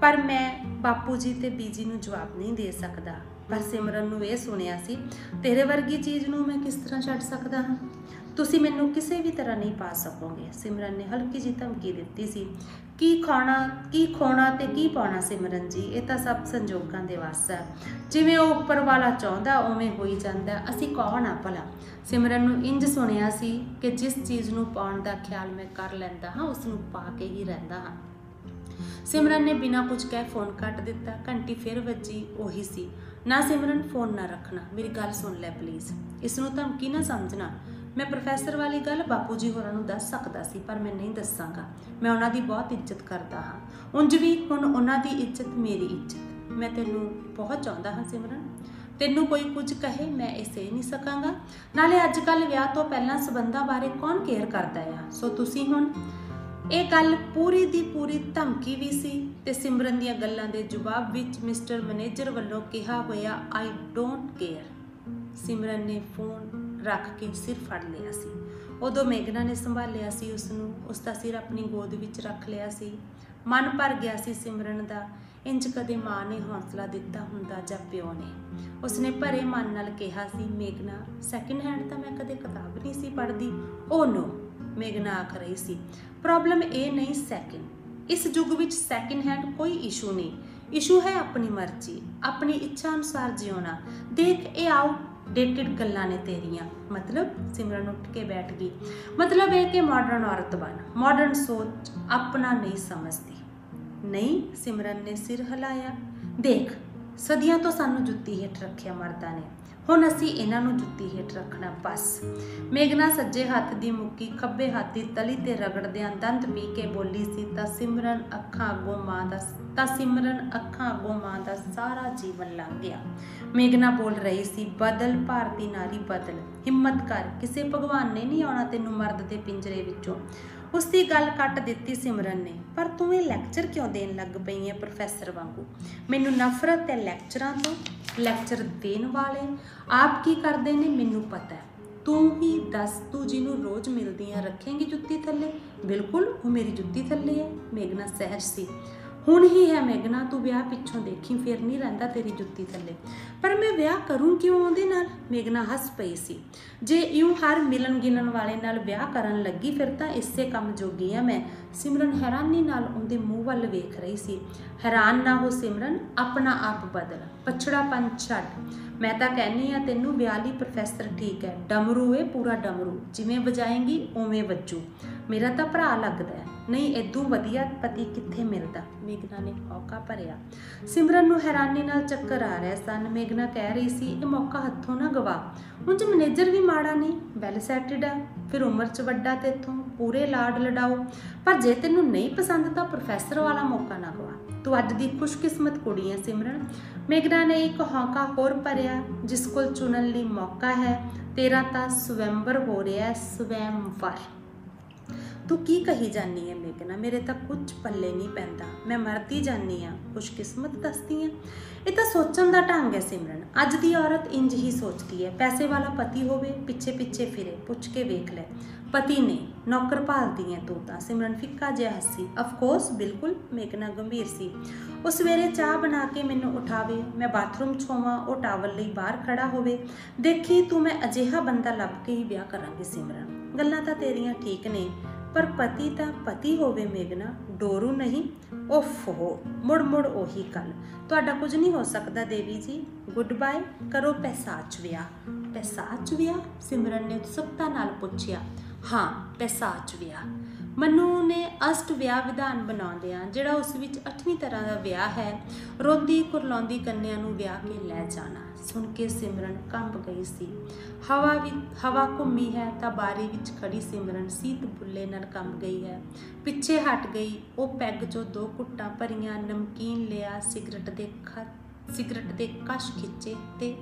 पर मैं बापू जी ते बीजी नूं जवाब नहीं दे सकदा। पर सिमरन नूं ये सुनिया सी, तेरे वर्गी चीज़ नूं मैं किस तरह छड्ड सकदा हां, तुसीं मैनूं किसी भी तरह नहीं पा सकोगे। सिमरन ने हल्की जी धमकी दित्ती सी। की खोना ते की पाउणा सिमरन जी, ये तां सब संजोगां दे वस है, जिवें वो उपर वाला चाहुंदा उवें होई जांदा, असीं कौन आ भला। सिमरन नूं इंज सुनिया सी कि जिस चीज़ नूं पाउण दा ख्याल मैं कर लैंदा हाँ उसनूं पा के ही रहिंदा हाँ। सिमरन ने बिना कुछ कह फोन कट दिता। घंटी फिर वजी, उही सी, ना सिमरन फोन ना रखना, मेरी गल सुन लै प्लीज़, इसनूं धमकी ना समझना। मैं प्रोफैसर वाली गल बापू जी होरां नूं दस सकदा सी पर मैं नहीं दसांगा, मैं उन्हां दी बहुत इज्जत करदा हाँ, उंज भी हुण उन्हां दी इज्जत मेरी इज्जत। मैं तैनूं बहुत चाहुंदा हाँ सिमरन, तैनूं कोई कुछ कहे मैं ये सह नहीं सकांगा, नाले अजकल विआह तो पहलां संबंधां बारे कौन केयर करदा आ। सो तुसीं हुण ये गल पूरी दी पूरी धमकी भी सी ते सिमरन दीयां गल्लां दे जवाब विच मिस्टर मैनेजर वल्लों कहा होया आई डोंट केयर। सिमरन ने फोन रख के सिर फड़ लिया सी। उदों मेघना ने संभालिया सी उसनूं, उसका सिर अपनी गोद विच रख लिया सी। मन भर गया सी सिमरन दा, इंज कदे माँ ने हौसला दिता हुंदा जां प्यो ने। उसने भरे मन नाल कहा सी, मेघना सैकेंड हैंड तां मैं कदे किताब नहीं सी पढ़दी। ओ नो, मेघना आख रही सी, प्रॉब्लम ये नहीं सैकेंड, इस युग विच सैकेंड हैंड कोई इशू नहीं, इशू है अपनी मर्जी, अपनी इच्छा अनुसार जिउणा। देख ये आउटडेटेड गल्लां ने तेरियां। मतलब सिमरन उठ के बैठ गई। मतलब ये कि मॉडर्न औरत बन, मॉडर्न सोच अपना नहीं समझती। नहीं, सिमरन ने सिर हिलाया। देख सदियां तो सानू जुत्ती हेठ रखिया मर्दां ने, हुण असीं इन्हां नूं जुत्ती हेठ रखना बस। मेघना सज्जे हत्थ दी मुक्की खब्बे हत्थ दी तली ते रगड़दिआं दंद पी के बोली सी तां सिमरन अखां अगों मां दा सारा जीवन लंघ गया। मेघना बोल रही सी, बदल भारती नारी बदल, हिम्मत कर, किसी भगवान ने नहीं आउणा तैनूं मर्द दे पिंजरे विचों। उसकी गल कट दित्ती सिमरन ने। पर तूं ये लैक्चर क्यों देन लग पई है प्रोफैसर वांगू? मैनूं नफरत है लैक्चरां तो, लैक्चर देण वाले आप की करदे ने मैनूं पता है। तू ही दस, तू जिन्हों रोज़ मिलदी है रखेंगी जुत्ती थल्ले? बिल्कुल वो मेरी जुत्ती थल्ले है। मेघना सहज सी। ਹੁਣ ਹੀ ਹੈ ਮੇਘਨਾ, ਤੂੰ ਵਿਆਹ ਪਿੱਛੋਂ ਦੇਖੀ, ਫਿਰ ਨਹੀਂ ਰਹਿੰਦਾ ਤੇਰੀ ਜੁੱਤੀ ਥੱਲੇ। ਪਰ ਮੈਂ ਵਿਆਹ ਕਰੂੰ ਕਿਉਂ ਉਹਦੇ ਨਾਲ? ਮੇਘਨਾ ਹੱਸ ਪਈ ਸੀ। ਜੇ ਇਉਂ ਹਰ ਮਿਲਣ ਗਿਣਨ ਵਾਲੇ ਨਾਲ ਵਿਆਹ ਕਰਨ ਲੱਗੀ ਫਿਰ ਤਾਂ ਇਸੇ ਕੰਮ ਜੋਗੀ ਆ ਮੈਂ। ਸਿਮਰਨ ਹੈਰਾਨੀ ਨਾਲ ਉਹਦੇ ਮੂੰਹ ਵੱਲ ਵੇਖ ਰਹੀ ਸੀ। ਹੈਰਾਨ ਨਾ ਹੋ ਸਿਮਰਨ, ਆਪਣਾ ਆਪ ਬਦਲ, ਪਛੜਾਪਨ ਛੱਡ। ਮੈਂ ਤਾਂ ਕਹਿੰਦੀ ਆ ਤੈਨੂੰ ਵਿਆਹ ਲਈ ਪ੍ਰੋਫੈਸਰ ਠੀਕ ਹੈ। ਡਮਰੂ ਏ ਪੂਰਾ ਡਮਰੂ, ਜਿਵੇਂ ਵਜਾਏਂਗੀ ਉਵੇਂ ਵੱਜੂ। ਮੇਰਾ ਤਾਂ ਭਰਾ ਲੱਗਦਾ, ਨਹੀਂ ਏਦੂ ਵਧੀਆ ਪਤੀ ਕਿੱਥੇ ਮਿਲਦਾ। ਮੇਘਨਾ ਨੇ ਹੌਕਾ ਭਰਿਆ। ਸਿਮਰਨ ਨੂੰ ਹੈਰਾਨੀ ਨਾਲ ਚੱਕਰ ਆ ਰਿਹਾ ਸਨ। ਮੇਘਨਾ ਕਹਿ ਰਹੀ ਸੀ, ਇਹ ਮੌਕਾ ਹੱਥੋਂ ਨਾ ਗਵਾ। ਉਂਝ ਮੈਨੇਜਰ ਵੀ ਮਾੜਾ ਨਹੀਂ, ਵੈਲ ਸੈਟਡ ਆ, ਫਿਰ ਉਮਰ 'ਚ ਵੱਡਾ ਤੇਥੋਂ, ਪੂਰੇ ਲਾਡ ਲਡਾਓ। ਪਰ ਜੇ ਤੈਨੂੰ ਨਹੀਂ ਪਸੰਦ ਤਾਂ ਪ੍ਰੋਫੈਸਰ ਵਾਲਾ ਮੌਕਾ ਨਾ ਗਵਾ। ਤੂੰ ਅੱਜ ਦੀ ਖੁਸ਼ਕਿਸਮਤ ਕੁੜੀ ਹੈ ਸਿਮਰਨ। ਮੇਘਨਾ ਨੇ ਇੱਕ ਹੌਕਾ ਹੋਰ ਭਰਿਆ। ਜਿਸ ਕੋਲ ਚੁਣਨ ਲਈ ਮੌਕਾ ਹੈ, ਤੇਰਾ ਤਾਂ ਸਵੈੰਬਰ ਹੋ ਰਿਹਾ, ਸਵੈੰਵਰ। ਤੂੰ ਕੀ ਕਹੀ ਜਾਨੀ ਹੈ ਮੇਘਨਾ? ਮੇਰੇ ਤਾਂ ਕੁਝ ਪੱਲੇ ਨਹੀਂ ਪੈਂਦਾ, ਮੈਂ ਮਰਦੀ ਜਾਨੀ ਆ। ਖੁਸ਼ਕਿਸਮਤ ਦੱਸਦੀ ਆ? ਇਹ ਤਾਂ ਸੋਚਣ ਦਾ ਢੰਗ ਹੈ ਸਿਮਰਨ। ਅੱਜ ਦੀ ਔਰਤ ਇੰਜ ਹੀ ਸੋਚਦੀ ਹੈ। ਪੈਸੇ ਵਾਲਾ ਪਤੀ ਹੋਵੇ, ਪਿੱਛੇ ਪਿੱਛੇ ਫਿਰੇ, ਪੁੱਛ ਕੇ ਵੇਖ ਲੈ। ਪਤੀ ਨੇ ਨੌਕਰ ਭਾਲਦੀ ਹੈ ਤੂੰ ਤਾਂ। ਸਿਮਰਨ ਫਿੱਕਾ ਜਿਹਾ ਹੱਸੀ। ਅਫਕੋਰਸ, ਬਿਲਕੁਲ। ਮੇਘਨਾ ਗੰਭੀਰ ਸੀ। ਉਹ ਸਵੇਰੇ ਚਾਹ ਬਣਾ ਕੇ ਮੈਨੂੰ ਉਠਾਵੇ, ਮੈਂ ਬਾਥਰੂਮ 'ਚ ਹੋਵਾਂ, ਉਹ ਟਾਵਲ ਲਈ ਬਾਹਰ ਖੜਾ ਹੋਵੇ। ਦੇਖੀ ਤੂੰ, ਮੈਂ ਅਜਿਹਾ ਬੰਦਾ ਲੱਭ ਕੇ ਹੀ ਵਿਆਹ ਕਰਾਂਗੀ ਸਿਮਰਨ। ਗੱਲਾਂ ਤਾਂ ਤੇਰੀਆਂ ਠੀਕ ਨੇ, ਪਰ ਪਤੀ ਤਾਂ ਪਤੀ ਹੋਵੇ ਮੇਘਨਾ, ਡੋਰੂ ਨਹੀਂ। ਓਫੋ, ਮੁੜ ਮੁੜ ਉਹੀ ਗੱਲ। ਤੁਹਾਡਾ ਕੁਝ ਨਹੀਂ ਹੋ ਸਕਦਾ ਦੇਵੀ ਜੀ। ਗੁੱਡ ਬਾਏ, ਕਰੋ ਪੈਸਾਚ ਵਿਆਹ। ਪੈਸਾਚ ਵਿਆਹ? ਸਿਮਰਨ ਨੇ ਉਤਸੁਕਤਾ ਨਾਲ ਪੁੱਛਿਆ। ਹਾਂ, ਪੈਸਾਚ ਵਿਆਹ। ਮਨੂ ਨੇ ਅਸ਼ਟ ਵਿਆਹ ਵਿਧਾਨ ਬਣਾਉਂਦਿਆਂ, ਜਿਹੜਾ ਉਸ ਵਿੱਚ 8ਵੀਂ ਤਰ੍ਹਾਂ ਦਾ ਵਿਆਹ ਹੈ, ਰੋਂਦੀ ਕੁਰਲਾਉਂਦੀ ਕੰਨਿਆ ਨੂੰ ਵਿਆਹ ਕੇ ਲੈ ਜਾਣਾ, ਸੁਣ ਕੇ ਸਿਮਰਨ ਕੰਬ ਗਈ ਸੀ। ਹਵਾ ਘੁੰਮੀ ਹੈ ਤਾਂ ਬਾਰੀ ਵਿੱਚ ਖੜੀ ਸਿਮਰਨ ਸੀਤ ਬੁੱਲੇ ਨਾਲ ਕੰਬ ਗਈ ਹੈ। ਪਿੱਛੇ ਹਟ ਗਈ। ਉਹ ਪੈਗ 'ਚੋਂ 2 ਘੁੱਟਾਂ ਭਰੀਆਂ, ਨਮਕੀਨ ਲਿਆ, ਸਿਗਰਟ ਦੇ ਕਸ਼ ਖਿੱਚੇ ਤੇ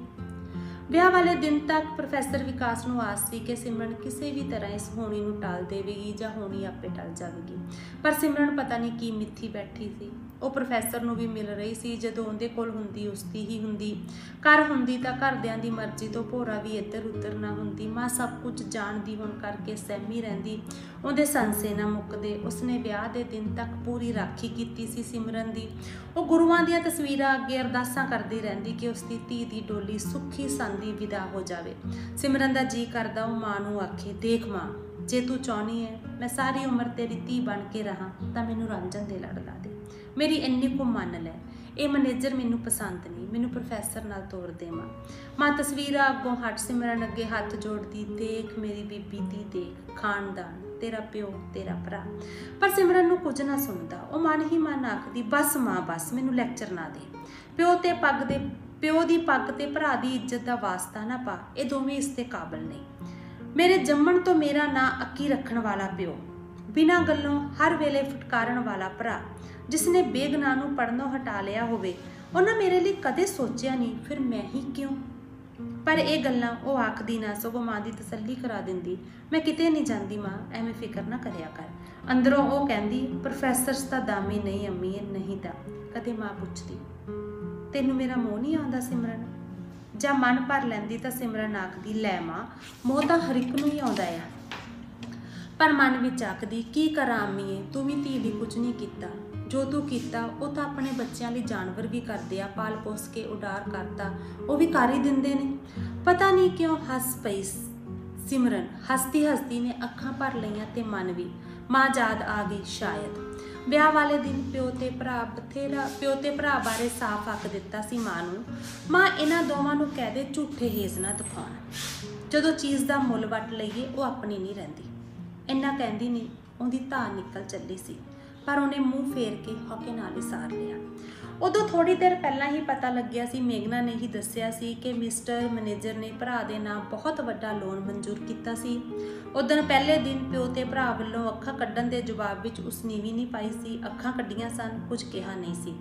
ਵਿਆਹ ਵਾਲੇ ਦਿਨ ਤੱਕ ਪ੍ਰੋਫੈਸਰ ਵਿਕਾਸ ਨੂੰ ਆਸ ਸੀ ਕਿ ਸਿਮਰਨ ਕਿਸੇ ਵੀ ਤਰ੍ਹਾਂ ਇਸ ਹੋਣੀ ਨੂੰ ਟਾਲ ਦੇਵੇਗੀ ਜਾਂ ਹੋਣੀ ਆਪੇ ਟਲ ਜਾਵੇਗੀ। ਪਰ ਸਿਮਰਨ ਪਤਾ ਨਹੀਂ ਕੀ ਮਿੱਥੀ ਬੈਠੀ ਸੀ। ਉਹ ਪ੍ਰੋਫੈਸਰ ਨੂੰ ਵੀ ਮਿਲ ਰਹੀ ਸੀ। ਜਦੋਂ ਉਹਦੇ ਕੋਲ ਹੁੰਦੀ ਉਸਦੀ ਹੀ ਹੁੰਦੀ। ਘਰ ਹੁੰਦੀ ਤਾਂ ਘਰਦਿਆਂ ਦੀ ਮਰਜ਼ੀ ਤੋਂ ਭੋਰਾ ਵੀ ਇੱਧਰ ਉੱਧਰ ਨਾ ਹੁੰਦੀ। ਮਾਂ ਸਭ ਕੁਝ ਜਾਣਦੀ ਹੋਣ ਕਰਕੇ ਸਹਿਮੀ ਰਹਿੰਦੀ। ਉਹਦੇ ਸੰਸੇ ਨਾ ਮੁੱਕਦੇ। ਉਸਨੇ ਵਿਆਹ ਦੇ ਦਿਨ ਤੱਕ ਪੂਰੀ ਰਾਖੀ ਕੀਤੀ ਸੀ ਸਿਮਰਨ ਦੀ। ਉਹ ਗੁਰੂਆਂ ਦੀਆਂ ਤਸਵੀਰਾਂ ਅੱਗੇ ਅਰਦਾਸਾਂ ਕਰਦੀ ਰਹਿੰਦੀ ਕਿ ਉਸਦੀ ਧੀ ਦੀ ਡੋਲੀ ਸੁੱਖੀ ਸੰਦੀ ਵਿਦਾ ਹੋ ਜਾਵੇ। ਸਿਮਰਨ ਦਾ ਜੀਅ ਕਰਦਾ ਉਹ ਮਾਂ ਨੂੰ ਆਖੇ, ਦੇਖ ਮਾਂ, ਜੇ ਤੂੰ ਚਾਹੁੰਦੀ ਹੈ ਮੈਂ ਸਾਰੀ ਉਮਰ ਤੇਰੀ ਧੀ ਬਣ ਕੇ ਰਹਾਂ ਤਾਂ ਮੈਨੂੰ ਰਾਂਝਣ ਦੇ ਲੜ ਲਾ ਦੇ। ਮੇਰੀ ਇੰਨੀ ਕੁ ਮੰਨ ਲੈ। ਇਹ ਮੈਨੇਜਰ ਮੈਨੂੰ ਪਸੰਦ ਨਹੀਂ, ਮੈਨੂੰ ਪ੍ਰੋਫੈਸਰ ਨਾਲ ਤੋਰ ਦੇ ਮਾਂ। ਮਾਂ ਤਸਵੀਰਾਂ ਅੱਗੋਂ ਹਟ ਸਿਮਰਨ ਅੱਗੇ ਹੱਥ ਜੋੜਦੀ, ਦੇਖ ਮੇਰੀ ਬੀਬੀ ਦੀ, ਦੇਖ ਖਾਨਦਾਨ, ਤੇਰਾ ਪਿਓ, ਤੇਰਾ ਭਰਾ। ਪਰ ਸਿਮਰਨ ਨੂੰ ਕੁਝ ਨਾ ਸੁਣਦਾ। ਉਹ ਮਨ ਹੀ ਮਨ ਆਖਦੀ, ਬਸ ਮਾਂ ਬਸ, ਮੈਨੂੰ ਲੈਕਚਰ ਨਾ ਦੇ। ਪਿਓ ਦੀ ਪੱਗ ਤੇ ਭਰਾ ਦੀ ਇੱਜ਼ਤ ਦਾ ਵਾਸਤਾ ਨਾ ਪਾ। ਇਹ ਦੋਵੇਂ ਇਸ ਦੇ ਕਾਬਲ ਨਹੀਂ। ਮੇਰੇ ਜੰਮਣ ਤੋਂ ਮੇਰਾ ਨਾਂ ਅੱਕੀ ਰੱਖਣ ਵਾਲਾ ਪਿਓ, ਬਿਨਾਂ ਗੱਲੋਂ ਹਰ ਵੇਲੇ ਫਟਕਾਰਨ ਵਾਲਾ ਭਰਾ, ਜਿਸਨੇ ਬੇਗਨਾਹ ਨੂੰ ਪੜਨੋਂ ਹਟਾ ਲਿਆ ਹੋਵੇ, ਉਹਨਾਂ ਮੇਰੇ ਲਈ ਕਦੇ ਸੋਚਿਆ ਨਹੀਂ, ਫਿਰ ਮੈਂ ਹੀ ਕਿਉਂ? ਪਰ ਇਹ ਗੱਲਾਂ ਉਹ ਆਖਦੀ ਨਾ, ਸਗੋਂ ਮਾਂ ਦੀ ਤਸੱਲੀ ਕਰਾ ਦਿੰਦੀ। ਮੈਂ ਕਿਤੇ ਨਹੀਂ ਜਾਂਦੀ ਮਾਂ, ਐਵੇਂ ਫਿਕਰ ਨਾ ਕਰਿਆ ਕਰ। ਅੰਦਰੋਂ ਉਹ ਕਹਿੰਦੀ, ਪ੍ਰੋਫੈਸਰ ਤਾਂ ਦਾਮੀ ਨਹੀਂ ਅੰਮੀ, ਨਹੀਂ ਤਾਂ। ਕਦੇ ਮਾਂ ਪੁੱਛਦੀ, ਤੈਨੂੰ ਮੇਰਾ ਮੋਹ ਨਹੀਂ ਆਉਂਦਾ ਸਿਮਰਨ? ਜਾਂ ਮਨ ਭਰ ਲੈਂਦੀ ਤਾਂ ਸਿਮਰਨ ਆਖਦੀ, ਲੈ ਮਾਂ, ਮੋਹ ਤਾਂ ਹਰ ਇੱਕ ਨੂੰ ਹੀ ਆਉਂਦਾ ਆ। ਪਰ ਮਨ ਵਿੱਚ ਆਖਦੀ, ਕੀ ਕਰਾਂ ਅੰਮੀਏ, ਤੂੰ ਵੀ ਧੀ ਲਈ ਕੁਝ ਨਹੀਂ ਕੀਤਾ। ਜੋ ਤੂੰ ਕੀਤਾ ਉਹ ਤਾਂ ਆਪਣੇ ਬੱਚਿਆਂ ਲਈ ਜਾਨਵਰ ਵੀ ਕਰਦੇ ਆ, ਪਾਲ ਪੋਸ ਕੇ ਉਡਾਰ ਕਰਤਾ, ਉਹ ਵੀ ਕਰ ਹੀ ਦਿੰਦੇ ਨੇ। ਪਤਾ ਨਹੀਂ ਕਿਉਂ ਹੱਸ ਪਈ ਸਿਮਰਨ। ਹੱਸਦੀ ਹੱਸਦੀ ਨੇ ਅੱਖਾਂ ਭਰ ਲਈਆਂ ਤੇ ਮਨ ਵੀ। ਮਾਂ ਯਾਦ ਆ ਗਈ ਸ਼ਾਇਦ। ਵਿਆਹ ਵਾਲੇ ਦਿਨ ਪਿਓ ਤੇ ਭਰਾ ਬਾਰੇ ਸਾਫ਼ ਆਖ ਦਿੱਤਾ ਸੀ ਮਾਂ ਨੂੰ, ਮਾਂ ਇਹਨਾਂ ਦੋਵਾਂ ਨੂੰ ਕਹਿ ਦੇ ਝੂਠੇ ਹੇਜ਼ ਨਾ ਦਿਖਾਉਣ। ਜਦੋਂ ਚੀਜ਼ ਦਾ ਮੁੱਲ ਵੱਟ ਲਈਏ ਉਹ ਆਪਣੀ ਨਹੀਂ ਰਹਿੰਦੀ। ਇੰਨਾ ਕਹਿੰਦੀ ਨਹੀਂ, ਉਹਦੀ ਧਾਰ ਨਿਕਲ ਚੱਲੀ ਸੀ, ਪਰ ਉਹਨੇ ਮੂੰਹ ਫੇਰ ਕੇ ਹੌਕੇ ਨਾਲ ਹੀ ਸਾਰ ਲਿਆ। ਉਦੋਂ ਥੋੜ੍ਹੀ ਦੇਰ ਪਹਿਲਾਂ ਹੀ ਪਤਾ ਲੱਗਿਆ ਸੀ, ਮੇਘਨਾ ਨੇ ਹੀ ਦੱਸਿਆ ਸੀ ਕਿ ਮਿਸਟਰ ਮੈਨੇਜਰ ਨੇ ਭਰਾ ਦੇ ਨਾਂ ਬਹੁਤ ਵੱਡਾ ਲੋਨ ਮਨਜ਼ੂਰ ਕੀਤਾ ਸੀ। ਉਦੋਂ ਪਹਿਲੇ ਦਿਨ ਪਿਓ ਤੇ ਭਰਾ ਵੱਲੋਂ ਅੱਖਾਂ ਕੱਢਣ ਦੇ ਜਵਾਬ ਵਿੱਚ ਉਸ ਨੀਵੀਂ ਨਹੀਂ ਪਾਈ ਸੀ। ਅੱਖਾਂ ਕੱਢੀਆਂ ਸਨ, ਕੁਝ ਕਿਹਾ ਨਹੀਂ ਸੀ।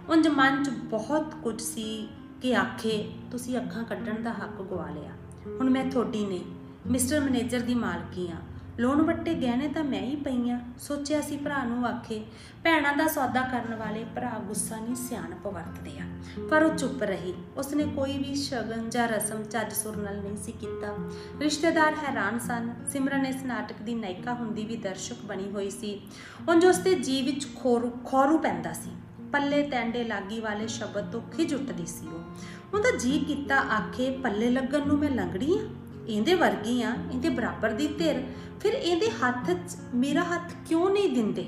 ਉਂਝ ਮਨ 'ਚ ਬਹੁਤ ਕੁਝ ਸੀ ਕਿ ਆਖੇ, ਤੁਸੀਂ ਅੱਖਾਂ ਕੱਢਣ ਦਾ ਹੱਕ ਗਵਾ ਲਿਆ। ਹੁਣ ਮੈਂ ਤੁਹਾਡੀ ਨਹੀਂ, ਮਿਸਟਰ ਮੈਨੇਜਰ ਦੀ ਮਾਲਕੀ ਹਾਂ। ਲੋਨ ਵੱਟੇ ਗਹਿਣੇ ਤਾਂ ਮੈਂ ਹੀ ਪਈ ਹਾਂ। ਸੋਚਿਆ ਸੀ ਭਰਾ ਨੂੰ ਆਖੇ, ਭੈਣਾਂ ਦਾ ਸੌਦਾ ਕਰਨ ਵਾਲੇ ਭਰਾ ਗੁੱਸਾ ਨਹੀਂ ਸਿਆਣਪ ਵਰਤਦੇ ਆ। ਪਰ ਉਹ ਚੁੱਪ ਰਹੀ। ਉਸਨੇ ਕੋਈ ਵੀ ਸ਼ਗਨ ਜਾਂ ਰਸਮ ਚੱਜ ਸੁਰ ਨਾਲ ਨਹੀਂ ਸੀ ਕੀਤਾ। ਰਿਸ਼ਤੇਦਾਰ ਹੈਰਾਨ ਸਨ। ਸਿਮਰਨ ਇਸ ਨਾਟਕ ਦੀ ਨਾਇਕਾ ਹੁੰਦੀ ਵੀ ਦਰਸ਼ਕ ਬਣੀ ਹੋਈ ਸੀ। ਉਂਝ ਉਸਦੇ ਜੀਅ ਵਿੱਚ ਖੌਰੂ ਪੈਂਦਾ ਸੀ। पल्ले तैंडे लागी वाले शब्द तो खिज उठदी सी। ਉਹਦਾ जी कीता आखे पल्ले लगन नूं मैं लंगड़ी हाँ, ਇਹਦੇ वर्गी हाँ, ਇਹਦੇ बराबर दी धिर, फिर ਇਹਦੇ हत्थ च मेरा हत्थ क्यों नहीं दिंदे।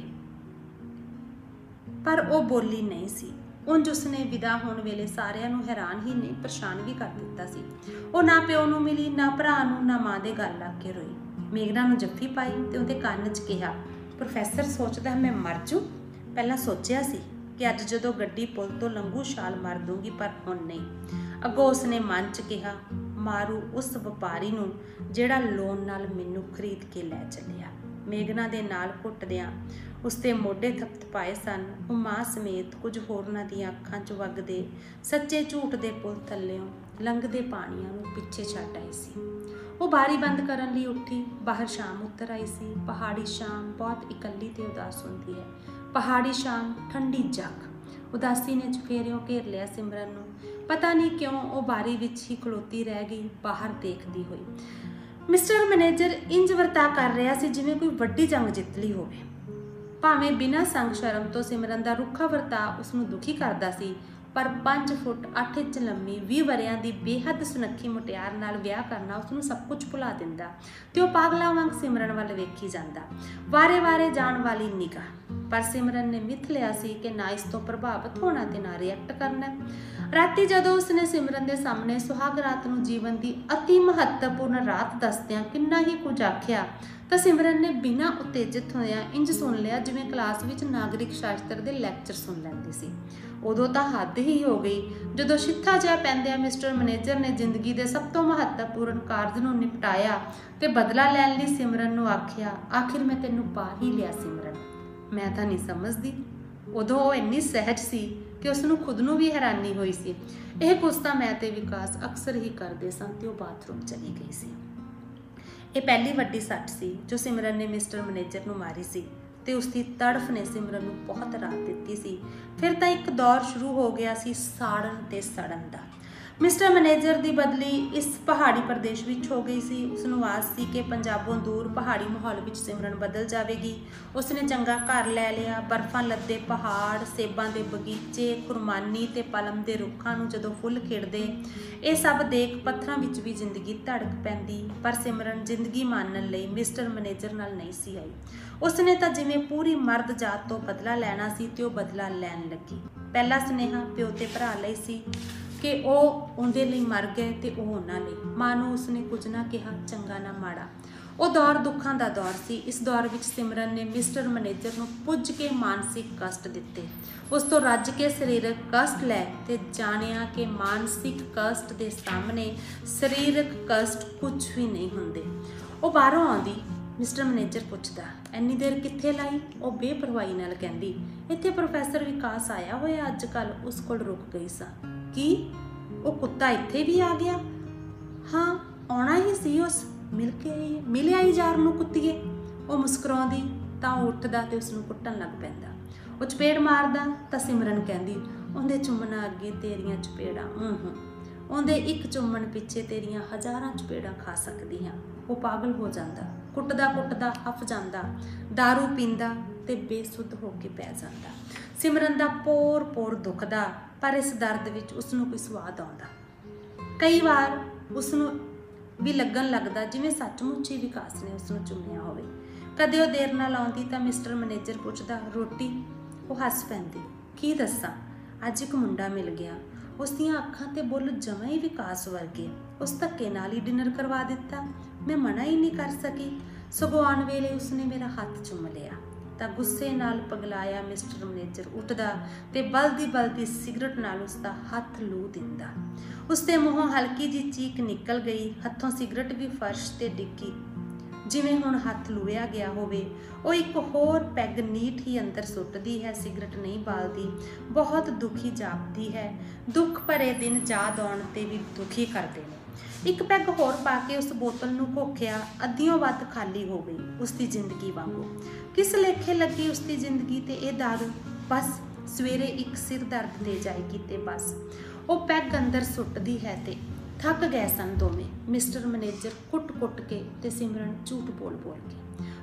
पर वो बोली नहीं सी। उंज उसने विदा होने वेले सारिਆਂ ਨੂੰ हैरान ही नहीं परेशान भी कर दिता सी। ਉਹ ना प्यो ਨੂੰ मिली, ना भरा ਨੂੰ, ना मां ਦੇ गल लग के रोई। मेघना ਨੂੰ जफ्फी पाई ते ਉਹਦੇ ਕੰਨ 'ਚ ਕਿਹਾ, प्रोफैसर सोचदा मैं मर जू। पहला सोचिया सी कि अज जदों गड्डी पुल तो लंघू छाल मार दूंगी, पर हुण नहीं। अगों उसने मन 'ਚ किहा, मारू उस व्यापारी नूं जिहड़ा लोन नाल मैनूं खरीद के लै चलिया। मेघना दे नाल घुटदियां उसते मोढे थपथपाए सन। ਉਹ मां समेत कुछ होरनां दीआं अखां 'ਚ वगदे सच्चे झूठ दे पुल थल्लिओं लंघदे पाणीआं नूं पिछे छड्ड आई सी। ਉਹ बारी बंद करन लई उठी। बाहर शाम उतर आई सी। पहाड़ी शाम बहुत इकल्ली ते उदास हुंदी है। पहाड़ी शाम ठंडी जग। उदासी ने चुफेरियों घेर लिया सिमरन नूं। पता नहीं क्यों वो बारी विच ही खलोती रह गई, बाहर देखदी होई। मिस्टर मैनेजर इंज वरता कर रहा सी जिवें कोई वड्डी जंग जित लई होवे। भावें बिना संग शर्म तो सिमरन दा रुखा वरता उसनूं दुखी करदा सी, पर 5 फुट 8 इंच लंबी 20 वरियां दी बेहद सुनक्खी मुटियार नाल विआह करना उसनूं सब कुछ भुला दिंदा ते ओह पागलां वांग सिमरन वल वेखी जांदा। वारे वारे जाण वाली निगाह। पर सिमरन ने मिथ लिया सी कि ना इस तो प्रभावित होना ते ना रिएक्ट करना। राती जदों उसने सिमरन दे सामने सुहाग रात नूं जीवन दी अति महत्वपूर्ण रात दसदियां किन्ना ही कुछ आखिया, तो सिमरन ने बिना उत्तेजित होया इंज सुन लिया जिवें क्लास विच नागरिक शास्त्र दे लैक्चर सुन लैंदी सी। उदों तां हद ही हो गई जदों छित्था जिहा पैंदिआं मिस्टर मैनेजर ने जिंदगी दे सब तो महत्वपूर्ण कारज नूं निपटाया ते बदला लैण लई सिमरन नूं आखिया, आखिर मैं तैनूं पा ही लिया सिमरन, मैं तां नहीं समझदी। उदों वो इन्नी सहज सी कि उसनूं खुद नूं भी हैरानी होई सी। यह कुछ तां मैं ते विकास अक्सर ही करदे सन ते ओह बाथरूम चली गई सी। ਇਹ ਪਹਿਲੀ ਵੱਡੀ ਸੱਟ ਸੀ ਜੋ ਸਿਮਰਨ ਨੇ ਮਿਸਟਰ ਮੈਨੇਜਰ ਨੂੰ ਮਾਰੀ ਸੀ ਤੇ ਉਸਦੀ ਤੜਫ ਨੇ ਸਿਮਰਨ ਨੂੰ ਬਹੁਤ ਰਾਹਤ ਦਿੱਤੀ ਸੀ। ਫਿਰ ਤਾਂ ਇੱਕ ਦੌਰ ਸ਼ੁਰੂ ਹੋ ਗਿਆ ਸੀ ਸਾੜਨ ਤੇ ਸੜਨ ਦਾ। ਮਿਸਟਰ ਮੈਨੇਜਰ ਦੀ ਬਦਲੀ ਇਸ ਪਹਾੜੀ ਪ੍ਰਦੇਸ਼ ਵਿੱਚ ਹੋ ਗਈ ਸੀ। ਉਸ ਨੂੰ ਆਸ ਸੀ ਕਿ ਪੰਜਾਬੋਂ ਦੂਰ ਪਹਾੜੀ ਮਾਹੌਲ ਵਿੱਚ ਸਿਮਰਨ ਬਦਲ ਜਾਵੇਗੀ। ਉਸਨੇ ਚੰਗਾ ਘਰ ਲੈ ਲਿਆ। ਬਰਫਾਂ ਲੱਦੇ ਪਹਾੜ, ਸੇਬਾਂ ਦੇ ਬਗੀਚੇ, ਖੁਰਮਾਨੀ ਤੇ ਪਲਮ ਦੇ ਰੁੱਖਾਂ ਨੂੰ ਜਦੋਂ ਫੁੱਲ ਖਿੜਦੇ, ਇਹ ਸਭ ਦੇਖ ਪੱਥਰਾਂ ਵਿੱਚ ਵੀ ਜ਼ਿੰਦਗੀ ਧੜਕ ਪੈਂਦੀ। ਪਰ ਸਿਮਰਨ ਜ਼ਿੰਦਗੀ ਮਾਣਨ ਲਈ ਮਿਸਟਰ ਮੈਨੇਜਰ ਨਾਲ ਨਹੀਂ ਸੀ ਆਈ। ਉਸਨੇ ਤਾਂ ਜਿਵੇਂ ਪੂਰੀ ਮਰਦ ਜਾਤ ਤੋਂ ਬਦਲਾ ਲੈਣਾ ਸੀ ਤੇ ਉਹ ਬਦਲਾ ਲੈਣ ਲੱਗੀ। ਪਹਿਲਾ ਸੁਨੇਹਾ ਪਿਓ ਤੇ ਭਰਾ ਲਈ ਸੀ कि वह उनके लिए मर गए तो वह उन्होंने माँ को उसने कुछ ना कहा, चंगा ना माड़ा। वो दौर दुखों का दौर सी। इस दौर में सिमरन ने मिस्टर मैनेजर को पुज के मानसिक कष्ट दिते, उस तो रज के शरीरक कष्ट लै ते जानिया कि मानसिक कष्ट के सामने शरीरक कष्ट कुछ भी नहीं होंदे। वो बाहरों आउंदी, मिस्टर मैनेजर पुछदा, इन्नी देर कित्थे लाई? वो बेपरवाही नाल कहंदी, इत्थे प्रोफैसर विकास आया होया अजकल, उस कोल रुक गई सा। की वो कुत्ता इत्थे भी आ गया? हाँ आना ही सी, उस मिल आई जार नूं कुत्तीए। वो मुस्कुराउंदी तां उठदा ते उसनूं कुੱਟਣ लग पैंदा। वो चपेड़ मारदा तां सिमरन कहंदी, उहदे चुम्मना अगे तेरियां चपेड़ां, उहदे एक चुम्मन पिछे तेरियां हज़ारां चपेड़ां खा सकदी हां। वो पागल हो जांदा, कुੱਟਦਾ कुੱਟਦਾ हफ जांदा, दारू पींदा ते बेसुध हो के पै जांदा। सिमरन दा पोर पोर दुखदा, पर इस दर्द विच उसनूं कोई स्वाद आउंदा। कई बार उसनूं भी लगन लगदा जिवें सचमुच ही विकास ने उसनूं चुम्मिया होवे। कदे वो देर नाल आउंदी तां मिस्टर मैनेजर पुछदा, रोटी? वो हस पैंदी, की दस्सां अज एक मुंडा मिल गया, उसदियां अखां ते बुੱਲ जमा ही विकास वर्गे। उस धक्के नाल ही डिनर करवा दिता। मैं मना ही नहीं कर सकी, सगों आउण वेले उसने मेरा हत्थ चुम लिया। तां गुस्से नाल पगलाया मिस्टर मैनेजर उठदा ते बलदी सिगरट नाल उसदा हत्थ लू दिंदा। उसदे मूहों हल्की जी चीक निकल गई, हत्थों सिगरट भी फर्श ते डिग्गी जिवें हुण हत्थ लूया गया होवे। वो एक होर पैग नीट ही अंदर सुटदी है, सिगरट नहीं बालदी, बहुत दुखी जापदी है। दुख भरे दिन याद आउण ते भी दुखी करदे ने। एक पैग होर पा के उस बोतल नूं घोखिया, अद्धियों वध खाली हो गई उसकी जिंदगी वांगू। किस लेखे लगी उसकी जिंदगी ते ये दारू? बस सवेरे एक सिर दर्द दे जाएगी ते बस। वो पैग अंदर सुटदी है ते थक गए सन दोवें, मिस्टर मैनेजर कुट के ते सिमरन झूठ बोल के।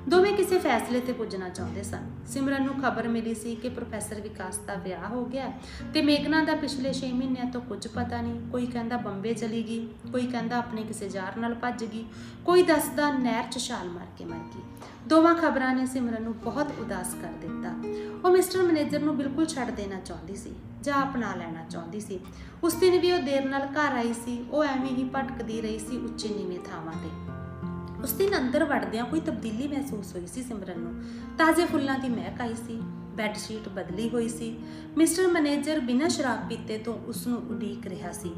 ਦੋਵੇਂ ਕਿਸੇ ਫੈਸਲੇ ਤੇ ਪੁੱਜਣਾ ਚਾਹੁੰਦੇ ਸਨ। ਸਿਮਰਨ ਨੂੰ ਖਬਰ ਮਿਲੀ ਸੀ ਕਿ ਪ੍ਰੋਫੈਸਰ ਵਿਕਾਸ ਦਾ ਵਿਆਹ ਹੋ ਗਿਆ ਤੇ ਮੇਘਨਾ ਦਾ ਪਿਛਲੇ 6 ਮਹੀਨਿਆਂ ਤੋਂ ਕੁਝ ਪਤਾ ਨਹੀਂ। ਕੋਈ ਕਹਿੰਦਾ ਬੰਬੇ ਚਲੀ ਗਈ, ਕੋਈ ਕਹਿੰਦਾ ਆਪਣੇ ਕਿਸੇ ਯਾਰ ਨਾਲ ਭੱਜ ਗਈ, ਕੋਈ ਦੱਸਦਾ ਨਹਿਰ 'ਚ ਛਾਲ ਮਾਰ ਕੇ ਮਰ ਗਈ। ਦੋਵਾਂ ਖਬਰਾਂ ਨੇ ਸਿਮਰਨ ਨੂੰ ਬਹੁਤ ਉਦਾਸ ਕਰ ਦਿੱਤਾ। ਉਹ ਮਿਸਟਰ ਮੈਨੇਜਰ ਨੂੰ ਬਿਲਕੁਲ ਛੱਡ ਦੇਣਾ ਚਾਹੁੰਦੀ ਸੀ ਜਾਂ ਅਪਣਾ ਲੈਣਾ ਚਾਹੁੰਦੀ ਸੀ। ਉਸ ਦਿਨ ਵੀ ਉਹ ਦੇਰ ਨਾਲ ਘਰ ਆਈ ਸੀ। ਉਹ ਐਵੇਂ ਹੀ ਭਟਕਦੀ ਰਹੀ ਸੀ ਉੱਚੇ ਨੀਵੇਂ ਥਾਵਾਂ ਤੇ। ਉਸ ਦਿਨ ਅੰਦਰ ਵੜਦਿਆਂ ਕੋਈ ਤਬਦੀਲੀ ਮਹਿਸੂਸ ਹੋਈ ਸੀ ਸਿਮਰਨ ਨੂੰ। ਤਾਜ਼ੇ ਫੁੱਲਾਂ ਦੀ ਮਹਿਕ ਆਈ ਸੀ, ਬੈੱਡ ਸ਼ੀਟ ਬਦਲੀ ਹੋਈ ਸੀ। ਮਿਸਟਰ ਮੈਨੇਜਰ ਬਿਨਾਂ ਸ਼ਰਾਬ ਪੀਤੇ ਤੋਂ ਉਸ ਨੂੰ ਉਡੀਕ ਰਿਹਾ ਸੀ।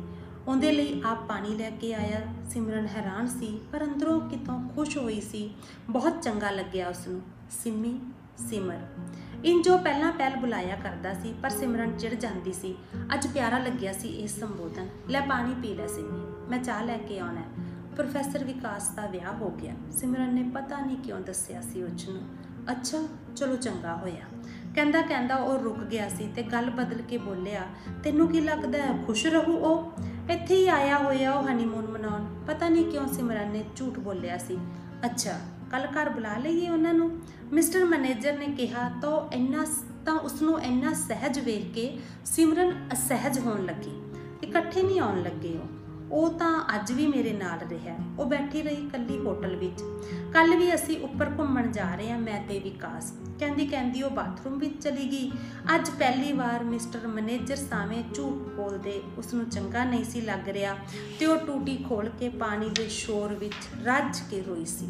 ਉਹਦੇ ਲਈ ਆਪ ਪਾਣੀ ਲੈ ਕੇ ਆਇਆ। ਸਿਮਰਨ ਹੈਰਾਨ ਸੀ ਪਰ ਅੰਦਰੋਂ ਕਿਤੋਂ ਖੁਸ਼ ਹੋਈ ਸੀ। ਬਹੁਤ ਚੰਗਾ ਲੱਗਿਆ ਉਸ ਨੂੰ। ਸਿੰਮੀ, ਸਿਮਰ ਇੰਜ ਉਹ ਪਹਿਲਾਂ ਪਹਿਲ ਬੁਲਾਇਆ ਕਰਦਾ ਸੀ, ਪਰ ਸਿਮਰਨ ਚਿੜ ਜਾਂਦੀ ਸੀ। ਅੱਜ ਪਿਆਰਾ ਲੱਗਿਆ ਸੀ ਇਹ ਸੰਬੋਧਨ। ਲੈ ਪਾਣੀ ਪੀ ਲੈ ਸਿੰਮੀ, ਮੈਂ ਚਾਹ ਲੈ ਕੇ ਆਉਣਾ। ਪ੍ਰੋਫੈਸਰ ਵਿਕਾਸ ਦਾ ਵਿਆਹ ਹੋ ਗਿਆ। ਸਿਮਰਨ ਨੇ ਪਤਾ ਨਹੀਂ ਕਿਉਂ ਦੱਸਿਆ ਸੀ ਉਸ ਨੂੰ। ਅੱਛਾ, ਚਲੋ ਚੰਗਾ ਹੋਇਆ। ਕਹਿੰਦਾ ਕਹਿੰਦਾ ਉਹ ਰੁਕ ਗਿਆ ਸੀ ਤੇ ਗੱਲ ਬਦਲ ਕੇ ਬੋਲਿਆ, ਤੈਨੂੰ ਕੀ ਲੱਗਦਾ ਹੈ ਖੁਸ਼ ਰਹੂ ਉਹ? ਇੱਥੇ ਹੀ ਆਇਆ ਹੋਇਆ ਉਹ ਹਨੀਮੂਨ ਮਨਾਉਣ। ਪਤਾ ਨਹੀਂ ਕਿਉਂ ਸਿਮਰਨ ਨੇ ਝੂਠ ਬੋਲਿਆ ਸੀ। ਅੱਛਾ, ਕੱਲ ਘਰ ਬੁਲਾ ਲਈਏ ਉਹਨਾਂ ਨੂੰ, ਮਿਸਟਰ ਮੈਨੇਜਰ ਨੇ ਕਿਹਾ। ਤਾਂ ਉਸਨੂੰ ਇੰਨਾ ਸਹਿਜ ਵੇਖ ਕੇ ਸਿਮਰਨ ਅਸਹਿਜ ਹੋਣ ਲੱਗੀ। ਇਕੱਠੇ ਨਹੀਂ ਆਉਣ ਲੱਗੇ ਉਹ ਤਾਂ ਅੱਜ ਵੀ ਮੇਰੇ ਨਾਲ ਰਿਹਾ। ਉਹ ਬੈਠੀ ਰਹੀ ਇਕੱਲੀ ਹੋਟਲ ਵਿੱਚ। ਕੱਲ ਵੀ ਅਸੀਂ ਉੱਪਰ ਘੁੰਮਣ ਜਾ ਰਹੇ ਹਾਂ, ਮੈਂ ਤੇ ਵਿਕਾਸ। ਕਹਿੰਦੀ ਉਹ ਬਾਥਰੂਮ ਵਿੱਚ ਚਲੀ ਗਈ। ਅੱਜ ਪਹਿਲੀ ਵਾਰ ਮਿਸਟਰ ਮੈਨੇਜਰ ਸਾਹਮਣੇ ਝੂਠ ਬੋਲਦੇ ਉਸਨੂੰ ਚੰਗਾ ਨਹੀਂ ਸੀ ਲੱਗ ਰਿਹਾ ਤੇ ਉਹ ਟੂਟੀ ਖੋਲ ਕੇ ਪਾਣੀ ਦੇ ਸ਼ੋਰ ਵਿੱਚ ਰੱਜ ਕੇ ਰੋਈ ਸੀ।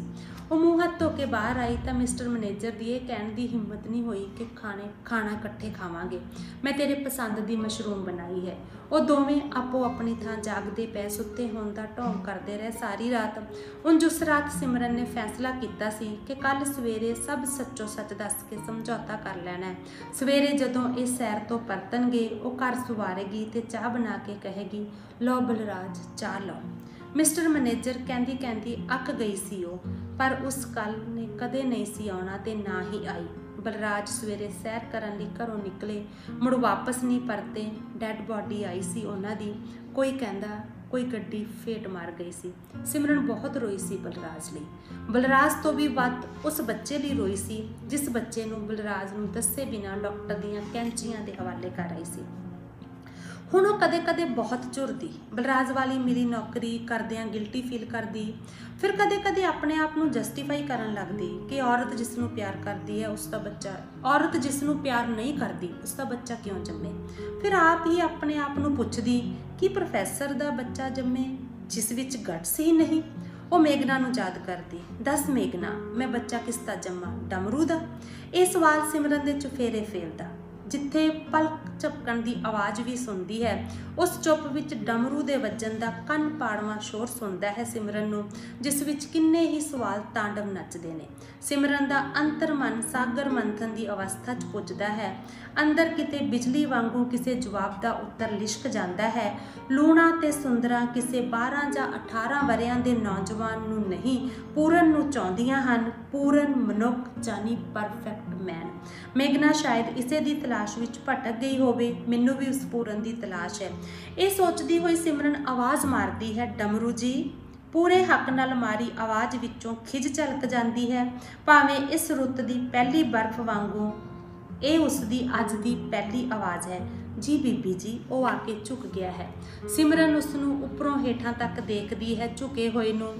ਉਹ ਮੂੰਹ ਹੱਥ ਧੋ ਕੇ ਬਾਹਰ ਆਈ ਤਾਂ ਮਿਸਟਰ ਮੈਨੇਜਰ ਦੀ ਇਹ ਕਹਿਣ ਦੀ ਹਿੰਮਤ ਨਹੀਂ ਹੋਈ ਕਿ ਖਾਣਾ ਇਕੱਠੇ ਖਾਵਾਂਗੇ, ਮੈਂ ਤੇਰੇ ਪਸੰਦ ਦੀ ਮਸ਼ਰੂਮ ਬਣਾਈ ਹੈ। ਉਹ ਦੋਵੇਂ ਆਪੋ ਆਪਣੀ ਥਾਂ ਜਾਗਦੇ ਪਏ ਸੁੱਤੇ ਹੋਣ ਦਾ ਢੋਂਗ ਕਰਦੇ ਰਹੇ ਸਾਰੀ ਰਾਤ। ਉਂਝ ਉਸ ਰਾਤ ਸਿਮਰਨ ਨੇ ਫੈਸਲਾ ਕੀਤਾ ਸੀ ਕਿ ਕੱਲ ਸਵੇਰੇ ਸਭ ਸੱਚੋ ਸੱਚ ਦੱਸ ਕੇ ਸਮਝੌਤਾ ਕਰ ਲੈਣਾ ਹੈ। ਸਵੇਰੇ ਜਦੋਂ ਇਹ ਸੈਰ ਤੋਂ ਪਰਤਣਗੇ ਉਹ ਘਰ ਸੁਵਾਰੇਗੀ ਤੇ ਚਾਹ ਬਣਾ ਕੇ ਕਹੇਗੀ, ਲਓ ਬਲਰਾਜ ਚਾਹ ਲਓ। ਮਿਸਟਰ ਮੈਨੇਜਰ ਕਹਿੰਦੀ ਅੱਕ ਗਈ ਸੀ ਉਹ, ਪਰ ਉਸ ਕੱਲ ਨੇ ਕਦੇ ਨਹੀਂ ਸੀ ਆਉਣਾ ਤੇ ਨਾ ਹੀ ਆਈ। ਬਲਰਾਜ ਸਵੇਰੇ ਸੈਰ ਕਰਨ ਲਈ ਘਰੋਂ ਨਿਕਲੇ, ਮੁੜ ਵਾਪਸ ਨਹੀਂ ਪਰਤੇ। ਡੈਡ ਬਾਡੀ ਆਈ ਸੀ ਉਹਨਾਂ ਦੀ। ਕੋਈ ਕਹਿੰਦਾ ਕੋਈ ਗੱਡੀ ਫੇਟ ਮਾਰ ਗਈ ਸੀ। ਸਿਮਰਨ ਬਹੁਤ ਰੋਈ ਸੀ ਬਲਰਾਜ ਲਈ। ਬਲਰਾਜ ਤੋਂ ਵੀ ਵੱਧ ਉਸ ਬੱਚੇ ਲਈ ਰੋਈ ਸੀ ਜਿਸ ਬੱਚੇ ਨੂੰ ਬਲਰਾਜ ਨੂੰ ਦੱਸੇ ਬਿਨਾਂ ਡਾਕਟਰ ਦੀਆਂ ਕੈਂਚੀਆਂ ਦੇ ਹਵਾਲੇ ਕਰ ਆਈ ਸੀ। ਹੁਣ ਉਹ ਕਦੇ ਬਹੁਤ ਝੁਰਦੀ। ਬਲਰਾਜ ਵਾਲੀ ਮਿਲੀ ਨੌਕਰੀ ਕਰਦਿਆਂ ਗਿਲਟੀ ਫੀਲ ਕਰਦੀ। ਫਿਰ ਕਦੇ ਆਪਣੇ ਆਪ ਨੂੰ ਜਸਟੀਫਾਈ ਕਰਨ ਲੱਗਦੀ ਕਿ ਔਰਤ ਜਿਸ ਨੂੰ ਪਿਆਰ ਕਰਦੀ ਹੈ ਉਸ ਦਾ ਬੱਚਾ, ਔਰਤ ਜਿਸ ਨੂੰ ਪਿਆਰ ਨਹੀਂ ਕਰਦੀ ਉਸ ਦਾ ਬੱਚਾ ਕਿਉਂ ਜੰਮੇ। ਫਿਰ ਆਪ ਹੀ ਆਪਣੇ ਆਪ ਨੂੰ ਪੁੱਛਦੀ ਕਿ ਪ੍ਰੋਫੈਸਰ ਦਾ ਬੱਚਾ ਜੰਮੇ ਜਿਸ ਵਿੱਚ ਗਟਸ ਹੀ ਨਹੀਂ। ਉਹ ਮੇਘਨਾ ਨੂੰ ਯਾਦ ਕਰਦੀ, ਦੱਸ ਮੇਘਨਾ, ਮੈਂ ਬੱਚਾ ਕਿਸ ਦਾ ਜੰਮਾ, ਡਮਰੂ ਦਾ? ਇਹ ਸਵਾਲ ਸਿਮਰਨ ਦੇ ਚੁਫੇਰੇ ਫੇਰਦਾ। ਜਿੱਥੇ ਪਲਕ ਝਪਕਣ ਦੀ ਆਵਾਜ਼ ਵੀ ਸੁਣਦੀ ਹੈ, ਉਸ ਚੁੱਪ ਵਿੱਚ ਡਮਰੂ ਦੇ ਵੱਜਣ ਦਾ ਕੰਨ ਪਾੜਵਾਂ ਸ਼ੋਰ ਸੁਣਦਾ ਹੈ ਸਿਮਰਨ ਨੂੰ, ਜਿਸ ਵਿੱਚ ਕਿੰਨੇ ਹੀ ਸਵਾਲ ਤਾਂਡਵ ਨੱਚਦੇ ਨੇ। ਸਿਮਰਨ ਦਾ ਅੰਤਰਮਨ ਸਾਗਰ ਮੰਥਨ ਦੀ ਅਵਸਥਾ 'ਚ ਪੁੱਜਦਾ ਹੈ। ਅੰਦਰ ਕਿਤੇ ਬਿਜਲੀ ਵਾਂਗੂ ਕਿਸੇ ਜਵਾਬ ਦਾ ਉੱਤਰ ਲਿਸ਼ਕ ਜਾਂਦਾ ਹੈ। ਲੂਣਾ ਤੇ ਸੁੰਦਰਾ ਕਿਸੇ 12 ਜਾਂ 18 ਵਰ੍ਹਿਆਂ ਦੇ ਨੌਜਵਾਨ ਨੂੰ ਨਹੀਂ, ਪੂਰਨ ਨੂੰ ਚਾਹੁੰਦੀਆਂ ਹਨ। ਪੂਰਨ ਮਨੁੱਖ ਜਾਨੀ ਪਰਫੈਕਟ ਮੈਨ। ਮੇਘਨਾ ਸ਼ਾਇਦ ਇਸੇ ਦੀ ਤਲਾਸ਼ ਵਿੱਚ ਭਟਕ ਗਈ ਹੋਵੇ। ਮੈਨੂੰ ਵੀ ਉਸ ਪੂਰਨ ਦੀ ਤਲਾਸ਼ ਹੈ। ਇਹ ਸੋਚਦੀ ਹੋਈ ਸਿਮਰਨ ਆਵਾਜ਼ ਮਾਰਦੀ ਹੈ, ਡਮਰੂ ਜੀ। ਪੂਰੇ ਹੱਕ ਨਾਲ ਮਾਰੀ ਆਵਾਜ਼ ਵਿੱਚੋਂ ਖਿਝ ਝਲਕ ਜਾਂਦੀ ਹੈ। ਭਾਵੇਂ ਇਸ ਰੁੱਤ ਦੀ ਪਹਿਲੀ ਬਰਫ਼ ਵਾਂਗੂ ਇਹ ਉਸ ਦੀ ਅੱਜ ਦੀ ਪਹਿਲੀ ਆਵਾਜ਼ ਹੈ। ਜੀ ਬੀਬੀ ਜੀ। ਉਹ ਆ ਕੇ ਝੁਕ ਗਿਆ ਹੈ। ਸਿਮਰਨ ਉਸ ਨੂੰ ਉੱਪਰੋਂ ਹੇਠਾਂ ਤੱਕ ਦੇਖਦੀ ਹੈ, ਝੁਕੇ ਹੋਏ ਨੂੰ।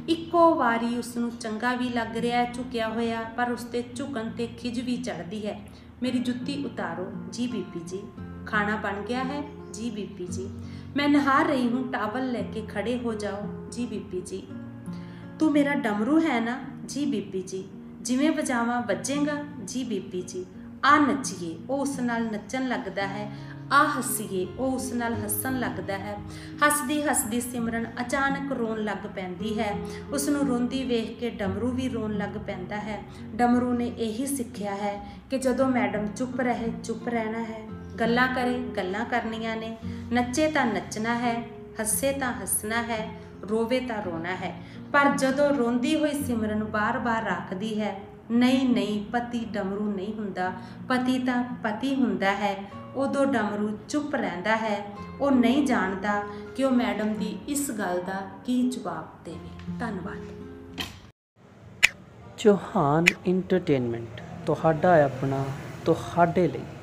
ਇੱਕੋ ਵਾਰੀ ਉਸ ਨੂੰ ਚੰਗਾ ਵੀ ਲੱਗ ਰਿਹਾ ਹੈ ਝੁਕਿਆ ਹੋਇਆ, ਪਰ ਉਸ ਤੇ ਝੁਕਣ ਤੇ ਖਿਝ ਵੀ ਚੜ੍ਹਦੀ ਹੈ। ਮੇਰੀ ਜੁੱਤੀ ਉਤਾਰੋ ਜੀ ਬੀਬੀ ਜੀ। ਖਾਣਾ ਬਣ ਗਿਆ ਹੈ ਜੀ ਬੀਬੀ ਜੀ। मैं नहा रही हूँ, टावल लेके खड़े हो जाओ जी बीबी जी। तू मेरा डमरू है ना जी बीबी जी। जिवें वजावां वजेगा जी बीबी जी। आ नच्चीए, वो उस नाल नच्चन लगदा है। आ हसीए, वो उस नाल हसन लगदा है। हसदी हसदी सिमरन अचानक रोन लग पैंदी है। उसनूं रोंदी वेख के डमरू भी रोन लग पैंदा है। डमरू ने यही सिक्ख्या है कि जदों मैडम चुप रहे चुप रहना है, गल्लां करे गल्लां करनियां ने, नच्चे तां नच्चना है, हसे तां हसना है, रोवे तां रोना है। पर जदों रोंदी हुई सिमरन बार बार आखदी है, नहीं नहीं पति डमरू नहीं हुंदा, पति तां पति हुंदा है, उदों डमरू चुप रहिंदा है। वो नहीं जानदा कि वो मैडम दी इस गल दा की जवाब देवे। धन्नवाद। ਚੌਹਾਨ ਇੰਟਰਟੇਨਮੈਂਟ ਤੁਹਾਡਾ ਆਪਣਾ ਤੁਹਾਡੇ ਲਈ।